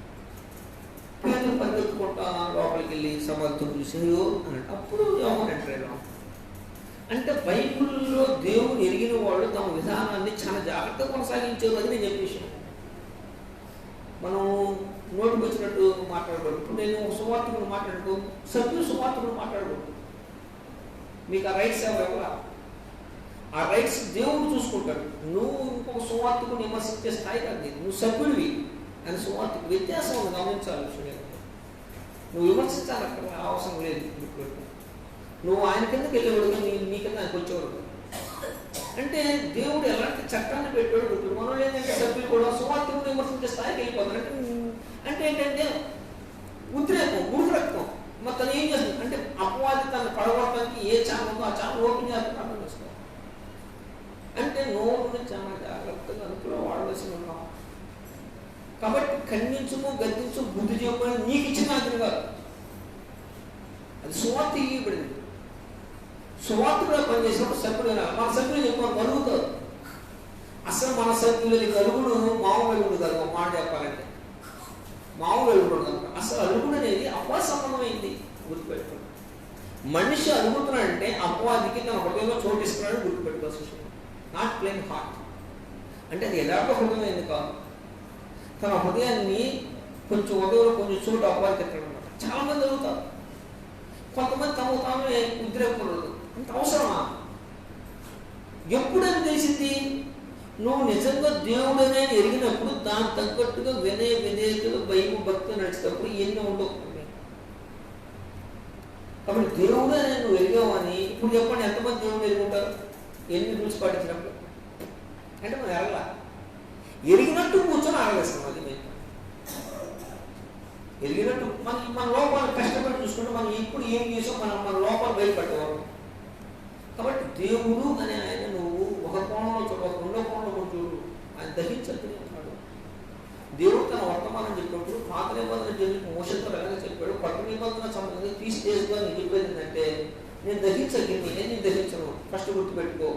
పేదలు పరిగెత్తుకుంటా లోపలికి వెళ్ళి సమాధితో చూసి అయ్యో అన్నట్టు అప్పుడు యోగం ఎంటర్. అంటే బైబిల్లో దేవుడు ఎరిగిన వాళ్ళు తమ విధానాన్ని చాలా జాగ్రత్తగా కొనసాగించారు. అది నేను చెప్పే విషయం. మనం నోటికి వచ్చినట్టు మాట్లాడకూడదు. ఇప్పుడు నేను సువార్తకుడు మాట్లాడుకో, సభ్యులు సువార్తకుడు మాట్లాడకూడదు. మీకు ఆ రైట్స్ ఎవరు? ఆ రైట్స్ దేవుడు చూసుకుంటాడు. నువ్వు ఇంకొక సువార్తకుడు విమర్శించే స్థాయి కాదు. నువ్వు సభ్యుడివి అని సువార్తకు వ్యత్యాసం గమనించాలి. విషయం నువ్వు విమర్శించాలి, అక్కడ అవసరం లేదు. నువ్వు ఆయన కిందకి వెళ్ళేవాడుగా నీ కింద ఆయనకు వచ్చేవాడు. అంటే దేవుడు ఎలాంటి చట్టాన్ని పెట్టాడు. ఇప్పుడు మనం ఏంటంటే సభ్యులు కూడా సువార్తను విమర్శించే స్థాయికి వెళ్ళిపోతారు. అంటే ఏంటంటే ఉద్రేకం, గురురక్తం. మరి తను ఏం చేస్తుంది అంటే అపవాది తను పడగొట్టడానికి ఏ ఛానల్ ఉందో ఆ ఛానల్ ఓపెన్ చేస్తాను అర్థం చేసుకోవాలి. అంటే నోరుని చాలా జాగ్రత్తగా అనుకులో వాడవలసి ఉన్నాం. కాబట్టి ఖండించుము, గద్దించు, బుద్ధి చెప్పని నీకు ఇచ్చిన ఆజ్ఞ కాదు. అది సువార్త ఇవ్వబడింది. సువార్త కూడా పనిచేసినప్పుడు సభ్యుడు మన సభ్యులు చెప్పారు కలుగుతారు. అసలు మన సభ్యులని కలుగుడు మామూలు వెలుగుడు కాదు. ఒక మాట చెప్పాలంటే మామూలు వెలుగుడు కాదు. అసలు అలుగుడు అనేది అపవాద సంబంధమైంది. గుర్తుపెట్టుకోండి. మనిషి అలుగుతున్నాడంటే అపవాదికి తన హృదయంలో చోటిస్తున్నాడు. గుర్తుపెట్టుకోవాల్సి విషయం. Not plain heart. అంటే అది యథార్థ హృదయమైంది కాదు. తన హృదయాన్ని కొంచెం హృదయంలో కొంచెం చోటు అపవాదికి ఎక్కడం అనమాట. చాలా మంది అడుగుతారు. కొంతమంది తమ తామే ఉద్రేకూడదు. అంత అవసరమా? ఎప్పుడని తెలిసింది? నువ్వు నిజంగా దేవుడనే ఎరిగినప్పుడు దాని తగ్గట్టుగా వినేతలు భయము భక్తి నడిచేటప్పుడు ఎన్ని ఉండవు. కాబట్టి దేవుడే నువ్వు ఎరిగావని ఇప్పుడు చెప్పండి, ఎంతమంది దేవుడు ఎరుగుంటారు? ఎన్ని రూల్స్ పాటించినప్పుడు అంటే మనం ఎరగలా. ఎరిగినట్టు కూర్చొని ఆరవేస్తాం. అది మేము ఎరిగినట్టు మన లోపాలు కష్టపడి చూసుకుంటే మనం ఇప్పుడు ఏం చేసాం, మన లోపాలు బయటపడేవాళ్ళం. కాబట్టి దేవుడు అనే ఆయన నువ్వు ఒక కోణంలో చూడ, రెండో కోణంలో కూడా చూడు. ఆయన దహించని ఉన్నాడు. దేవుడు తన వర్తమానం చెప్పినప్పుడు పాత నిబంధన జనులకు మోసంతో ఎలాగ చెప్పాడు, కొత్త నిబంధన సంబంధంగా తీసేసుగా నిలిపోయిందంటే నేను దహించగలిగింది, నేను దహించను. ఫస్ట్ గుర్తుపెట్టుకో.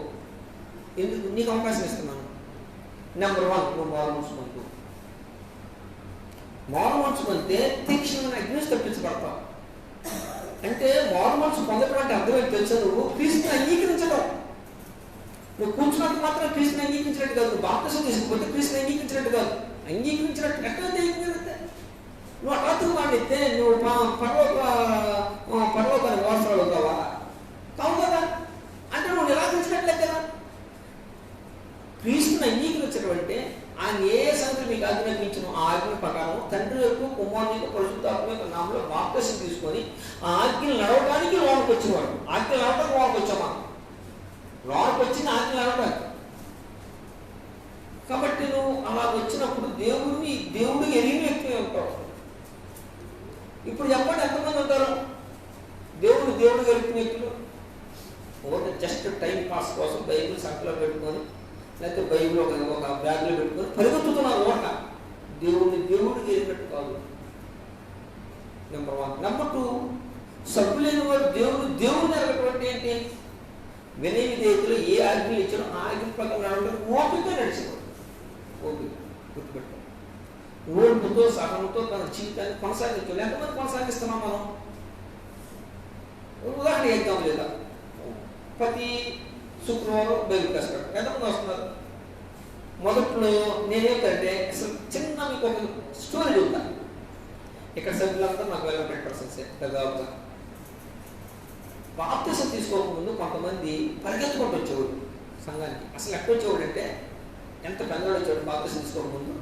ఎందుకు నీకు అవకాశం ఇస్తున్నాను. నెంబర్ 1, నువ్వు మారు మనసుకుంటూ మారు మనసుకుంటే తీక్షణమైన అగ్ని తప్పించబడతావు. అంటే మారు మనసు పొందడం అంటే అర్థమైతే తెలుసా? నువ్వు క్రీస్తుని అంగీకరించడం. నువ్వు కూర్చున్నట్టు మాత్రం క్రీస్తుని అంగీకరించినట్టు కాదు. నువ్వు బాప్తిసం తీసుకుపోతే క్రీస్తుని అంగీకరించినట్టు కాదు. అంగీకరించినట్టు ఎక్కడైతే అంగీకరిస్తే నువ్వు హఠాత్తుగా మాట్లాడితే నువ్వు పరలోకాన్ని వారసులు అవుతావా? కావు కదా. అంటే నువ్వు నిరాకరించినట్లే కదా. క్రీస్తుని అంగీకరించడం ఆయన ఏ సంగతి మీకు ఆజ్ఞాపించిన ఆ ఆజ్ఞ ప్రకారం తండ్రి యొక్క కుమారుని యొక్క పరిశుద్ధాత్మ యొక్క నామలో బాప్తిసం తీసుకొని ఆ ఆజ్ఞలు నడవడానికి లోనికి వచ్చినవాడు. ఆజ్ఞలు నడవడానికి లోనికి వచ్చామా? లోనికి వచ్చిన ఆజ్ఞలు నడవడానికి. కాబట్టి నువ్వు అలా వచ్చినప్పుడు దేవుడు ఎరిగిన వ్యక్తి ఉంటావు. ఇప్పుడు చెప్పండి, ఎంతమంది ఉంటారు దేవుడు ఎరిగిన వ్యక్తులు? ఒకటి జస్ట్ టైం పాస్ కోసం బైబిల్ సంఖ్యలో పెట్టుకొని లేకపోతే బైబిల్ ఒక బ్యాగ్లో పెట్టుకొని పరిగెత్తుతున్నారు. ఓట దేవుడికి ఎరిగినట్టు కాదు. నెంబర్ 1. నెంబర్ 2, సభ్యులైన వాడు దేవుడు ఎరగటువంటి ఏంటి? వినయ విధేయతలు ఏ ఆజ్ఞలు ఇచ్చారో ఆ ఆజ్ఞ ప్రకారం నడవడానికి ఓపిక నడిచేవాడు. ఓపిక గుర్తుపెట్టాం. ఓర్పుతో సహనంతో తన జీవితాన్ని కొనసాగించాలి. ఎంతమంది కొనసాగిస్తున్నాం మనం? ఉదాహరణ ఎగ్జామ్ లేదా ప్రతి శుక్రవారం బైబిల్ క్లాస్ పెట్టాం. ఎంతమంది వస్తున్నారు? మొదట్లో నేనేంటంటే అసలు చిన్న మీకు ఒక స్టోరీ చెప్తాను. ఇక్కడ సభ్యులంతా నాకు 100% దాదాపుగా బాప్తిసం తీసుకోకముందు కొంతమంది పరిగెత్తుకుంటూ వచ్చేవాడు సంఘానికి. అసలు ఎక్కడ వచ్చేవాడు అంటే ఎంత పెద్దవాడు వచ్చాడు బాప్తిసం తీసుకోకముందు.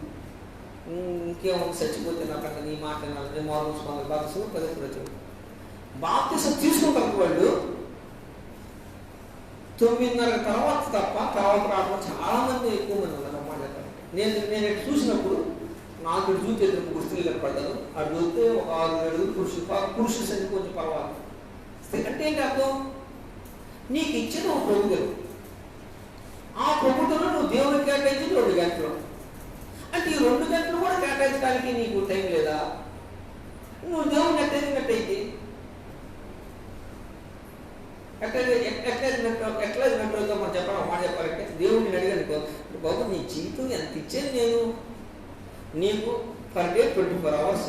ఇంకేమో చచ్చిపోతే నాకంటే నీ మాట నేను మార్చుకోవాలి బాప్తిసం పరిగెత్తుకుంటూ వచ్చేవాడు. బాప్తిసం తీసుకుంటారు వాళ్ళు 9:30 తర్వాత తప్ప తర్వాత రావడం చాలా మంది ఎక్కువ మంది ఉన్నారు. అన్నమాట నేను చూసినప్పుడు నాకు చూస్తే 3 స్త్రీలు కనపడ్డాను. అటు చూస్తే ఒక 6-7 పురుషులు సంఖ్య కొంచెం పర్వాలేదు. అంటే ఏంటి అర్థం? నీకు ఇచ్చిన ఒక ప్రభుత్వం, ఆ ప్రభుత్వంలో నువ్వు దేవుడికి కేటాయించింది 2 గంటలు. అంటే ఈ 2 గంటలు కూడా కేటాయించడానికి నీకు టైం లేదా? నువ్వు దేవుడిని ఎట్లయితే ఎట్లా విన్నట్టు మనం చెప్పడం మాట చెప్పాలంటే దేవుడిని అడిగానుకో, బాబు నీ జీవితం ఎంత ఇచ్చేది నేను నీకు పర్ డే 24 hours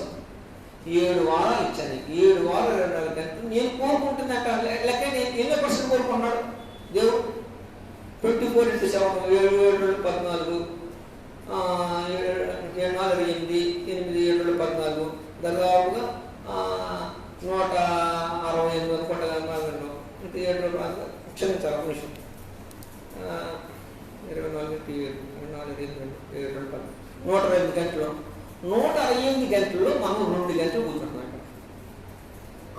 7 వారాలు ఇచ్చాను. 7 వారాలు 24 గంటలు నేను కోరుకుంటున్నట్ట లెక్క. నేను ఎన్నో పర్సెంట్ కోరుకున్నాడు దేవుడు? 24x7 7 7 14 7 4 8 8 7 14 దాదాపుగా 168 అనుకుంటా. ఇంత 7 రోజులు క్షమించాలి ఒక నిమిషం. 125 గంటలు 168 గంటల్లో మనం 2 గంటలు కూర్చుంటున్నాం.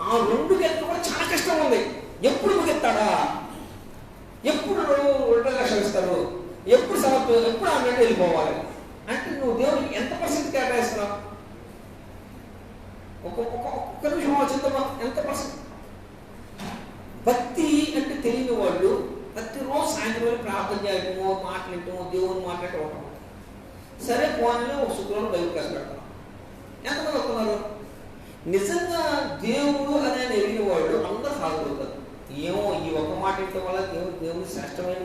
ఆ 2 గంటలు కూడా చాలా కష్టం ఉంది. ఎప్పుడు ముగిస్తాడా? ఎప్పుడు 2 లక్షలు ఇస్తారు? ఎప్పుడు ఎప్పుడు ఆ గంట వెళ్ళిపోవాలి? అంటే నువ్వు దేవుడికి ఎంత పర్సెంట్ కేటాయిస్తున్నావు? ఒక్క నిమిషం ఆలోచిద్దామా? ఎంత పర్సెంట్? భక్తి అంటే తెలియని వాళ్ళు ప్రతిరోజు సాయంత్రం వెళ్ళి ప్రార్థన చేయటము, మాట్లాడటము, దేవుని మాట్లాడటం. సరే ఫోన్లో ఒక శుక్రవారం బైబిల్ క్లాస్ పెడతాం. ఎంతమంది వస్తున్నారు? నిజంగా దేవుడు అని ఎరిగిన వాళ్ళు అందరూ హాజరవుతారు. ఏమో ఈ ఒక్క మాట ఇవ్వడం వల్ల దేవుని శ్రేష్టమైన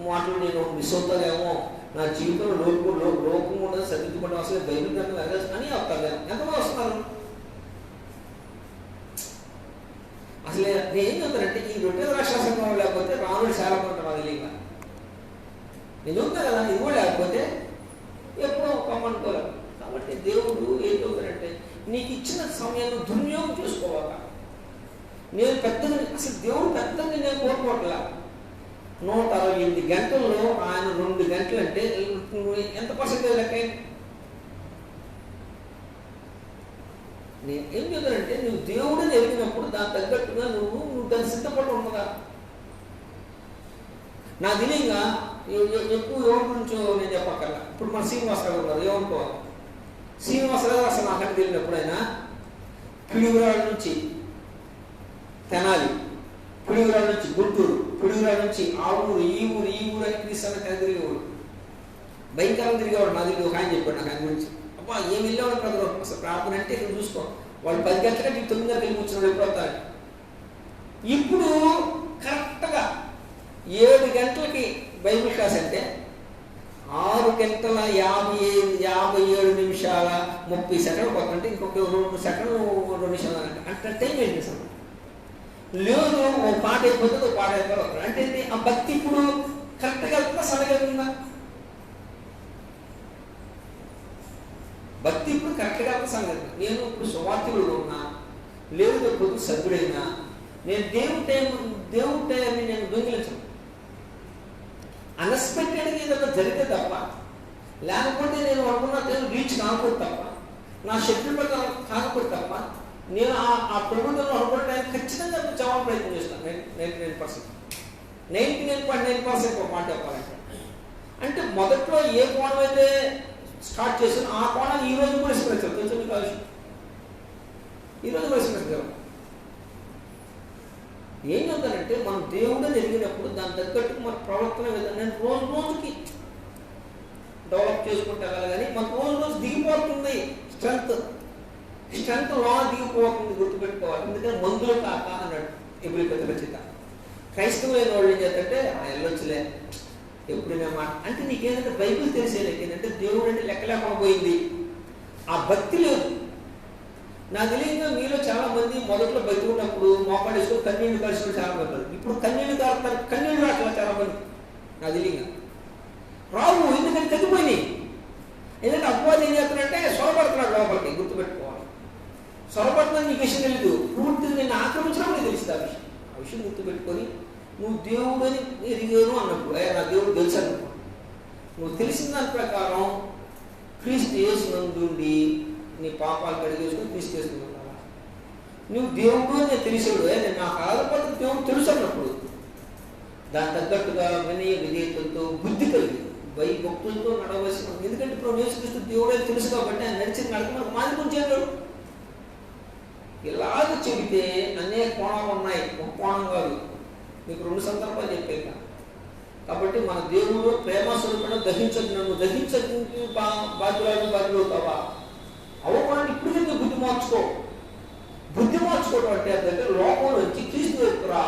మాటలు నేను మిస్ అవుతానేమో, నా జీవితంలో లోపం ఉండదు, సరిదిద్దుకోవడం అసలు బైబిల్ గ్రంథం వెళ్ళదు అని వస్తారు. ఎంతమంది వస్తున్నారు? అసలు నేను ఏం చెప్తానంటే ఈ 2 రాష్ట్ర సంఘం లేకపోతే రానుడు చాలా ఉంటారు. అది లేక నేను చెప్తాను కదా, ఇది కూడా లేకపోతే ఎప్పుడో కమ్మనుకోలేదు. కాబట్టి దేవుడు ఏం చెప్తాడంటే నీకు ఇచ్చిన సమయాన్ని దుర్వినియోగం చేసుకోవాలి. నేను పెద్దగా అసలు దేవుడు పెద్దగా నేను కోరుకోవట్లా. 168 గంటల్లో ఆయన 2 గంటలు అంటే ఎంత పర్సెంటేజ్ లెక్క? నేను ఏం చెప్తానంటే నువ్వు దేవుడిని ఎరిగినప్పుడు దాని తగ్గట్టుగా నువ్వు దాన్ని సిద్ధపడి ఉండగా. నా దినంగా ఎక్కువ ఎవరి గురించో నేను చెప్పక్కర్లా. ఇప్పుడు మన శ్రీనివాసరావు ఉన్నారు, ఏమనుకోవాలి? శ్రీనివాసరావు అసలు నాకంటే తెలియనప్పుడైనా పిడుగురాళ్ళ నుంచి తెనాలి, పిడుగురాళ్ళ నుంచి గుంటూరు, పిడుగురాళ్ళ నుంచి ఆ ఊరు ఈ ఊరు అని తీసుకుని తిరిగేవాడు. భయంకరంగా తిరిగేవాడు. నా దగ్గర ఒక ఆయన చెప్పాడు నాకు ఆయన గురించి. అబ్బా ఏం వెళ్ళేవాడు ప్రజలు అసలు ప్రార్థన అంటే ఇక్కడ చూసుకో, వాళ్ళు 10 గంటలకి 9 గంటలకి కూర్చున్నాడు ఎప్పుడు వస్తాడు. ఇప్పుడు కరెక్ట్గా 7 గంటలకి బైబిల్ క్లాస్ అంటే 6:57 పోతుంటే ఇంకొక 2 సెకండ్లు 2 నిమిషాలు అంటే టైం ఏంటి అసలు లేదు. ఓ పాట అయిపోతుంది, ఓ పాట అయిపోతుంది. అంటే ఆ భక్తి ఇప్పుడు కరెక్ట్గా వెళ్తుందా, సడగా వెళ్తుందా? భక్తి ఇప్పుడు కరెక్ట్గా సంగతి. నేను ఇప్పుడు సువార్తికుడు ఉన్నా, లేదు పొద్దు సభ్యుడైనా, నేను దేవుడి టైంని నేను దొంగిలించను. అన్ఎక్స్పెక్టెడ్గా ఏదైనా జరిగితే తప్ప, లేకపోతే నేను అనుకున్న టైం రీచ్ కాకపోతే తప్ప, నా షెడ్యూల్ ప్రకారం కాకపోతే తప్ప, నేను ఆ ప్రభుత్వంలో అనుకోవడానికి ఖచ్చితంగా జవాబు ప్రయత్నం చేస్తాను. 99.9% ఒక మాట చెప్పాలంటే. అంటే మొదట్లో ఏ కోణం అయితే స్టార్ట్ చేసాను ఆ కోణాన్ని ఈ రోజు కూడా విస్మరించారు. తెలుసు మీకు ఆ విషయం? ఈరోజు కూడా విస్మరించారు. ఏం చెప్తానంటే మనం దేవుడు ఎదిగినప్పుడు దాని తగ్గట్టు మన ప్రవర్తన విధానం రోజు రోజుకి డెవలప్ చేసుకుంటే వెళ్ళాలి. కానీ మనకు రోజు దిగిపోతుంది స్ట్రెంత్ లో దిగిపోతుంది, గుర్తుపెట్టుకోవాలి. ఎందుకంటే మందులు కాక అన్నాడు ఎప్పుడు పెద్ద రచిత. క్రైస్తవులైన వాళ్ళు ఏం చేద్దంటే వెళ్ళొచ్చులే ఎప్పుడైనా మాట అంటే నీకేంటంటే బైబిల్ తెలిసేది ఏంటంటే దేవుడు అంటే లెక్క లేకుండా పోయింది, ఆ భక్తి లేదు. నాకు తెలియక మీలో చాలా మంది మొదట్లో భక్తి ఉన్నప్పుడు మోకాళ్ళు వేసుకొని కన్నీళ్ళు కలిసి చాలా మంది, ఇప్పుడు కన్నీళ్ళు కాలుతారు, కన్నీళ్ళు రావట్లేదు చాలా మంది. నాకు తెలియక రావు, ఎందుకంటే తగ్గిపోయినాయి. ఎందుకంటే అపవాది ఏం చేస్తున్నాడంటే సొరపడుతున్నాడు లోపలికి, గుర్తుపెట్టుకోవాలి. సొరపడుతున్నా నీకు విషయం తెలియదు, పూర్తిగా నేను ఆక్రమించినప్పుడు తెలుస్తుంది ఆ విషయం గుర్తుపెట్టుకొని నువ్వు దేవుడు అని ఎదిగాను అన్నప్పుడు నా దేవుడు తెలుసు అనుకో, నువ్వు తెలిసిన దాని ప్రకారం క్రీస్తు యేసునందుండి నీ పాపాలు కడిగేసుకుని క్రీస్తు యేసుకున్నావా. నువ్వు దేవుడు అని తెలిసాడు, నేను నాకు ఆధారపడి దేవుడు తెలుసు అన్నప్పుడు దాని తగ్గట్టుగా వినయ విధేయతలతో బుద్ధి కలిగి భక్తులతో నడవలసిన. ఎందుకంటే ఇప్పుడు యేసుక్రీస్తు దేవుడే తెలుసు కాబట్టి ఆయన నడిచిన నడక మనకు మాదిరించాడు. ఇలాగ చెబితే అనేక కోణాలు ఉన్నాయి, ఒక కోణం కాదు. మీకు 2 సందర్భాలు చెప్పాక. కాబట్టి మన దేవుడు ప్రేమ స్వరూపంలో దహించదు, నన్ను దహించదు బాధ్యులు అవుతావా? అవమానాన్ని ఇప్పుడు ఎందుకు బుద్ధి మార్చుకోవడం అంటే దగ్గర లోపల వచ్చి క్రీస్తు వైపురా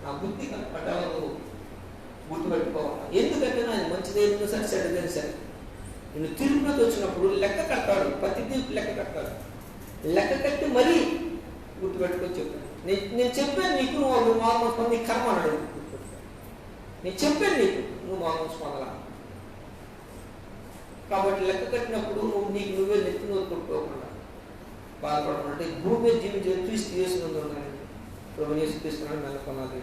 నా బుద్ధి కనపడాలను గుర్తుపెట్టుకోవాలి. ఎందుకంటే నా మంచిదేదో సరే చెడ్డదేది సరే నేను తిరుపతి వచ్చినప్పుడు లెక్క కట్టాడు, ప్రతిదీ లెక్క కట్టాడు. లెక్క కట్టి మరీ గుర్తుపెట్టుకొని చెప్పాను. నేను చెప్పాను నీకు నువ్వు మార్మోస్ పొంది నీకు కర్మ అన్నాడు. నేను చెప్పాను నీకు నువ్వు మార్మోస్ పొందలా. కాబట్టి లెక్క కట్టినప్పుడు నీకు నువ్వే నెత్తి నువ్వు కొట్టుకోకుండా బాధపడకుండా భూమి మీద జీవించే క్రీస్తు చేసినందుకు ప్రభు యేసు క్రీస్తుని మెల్లకొనాలి.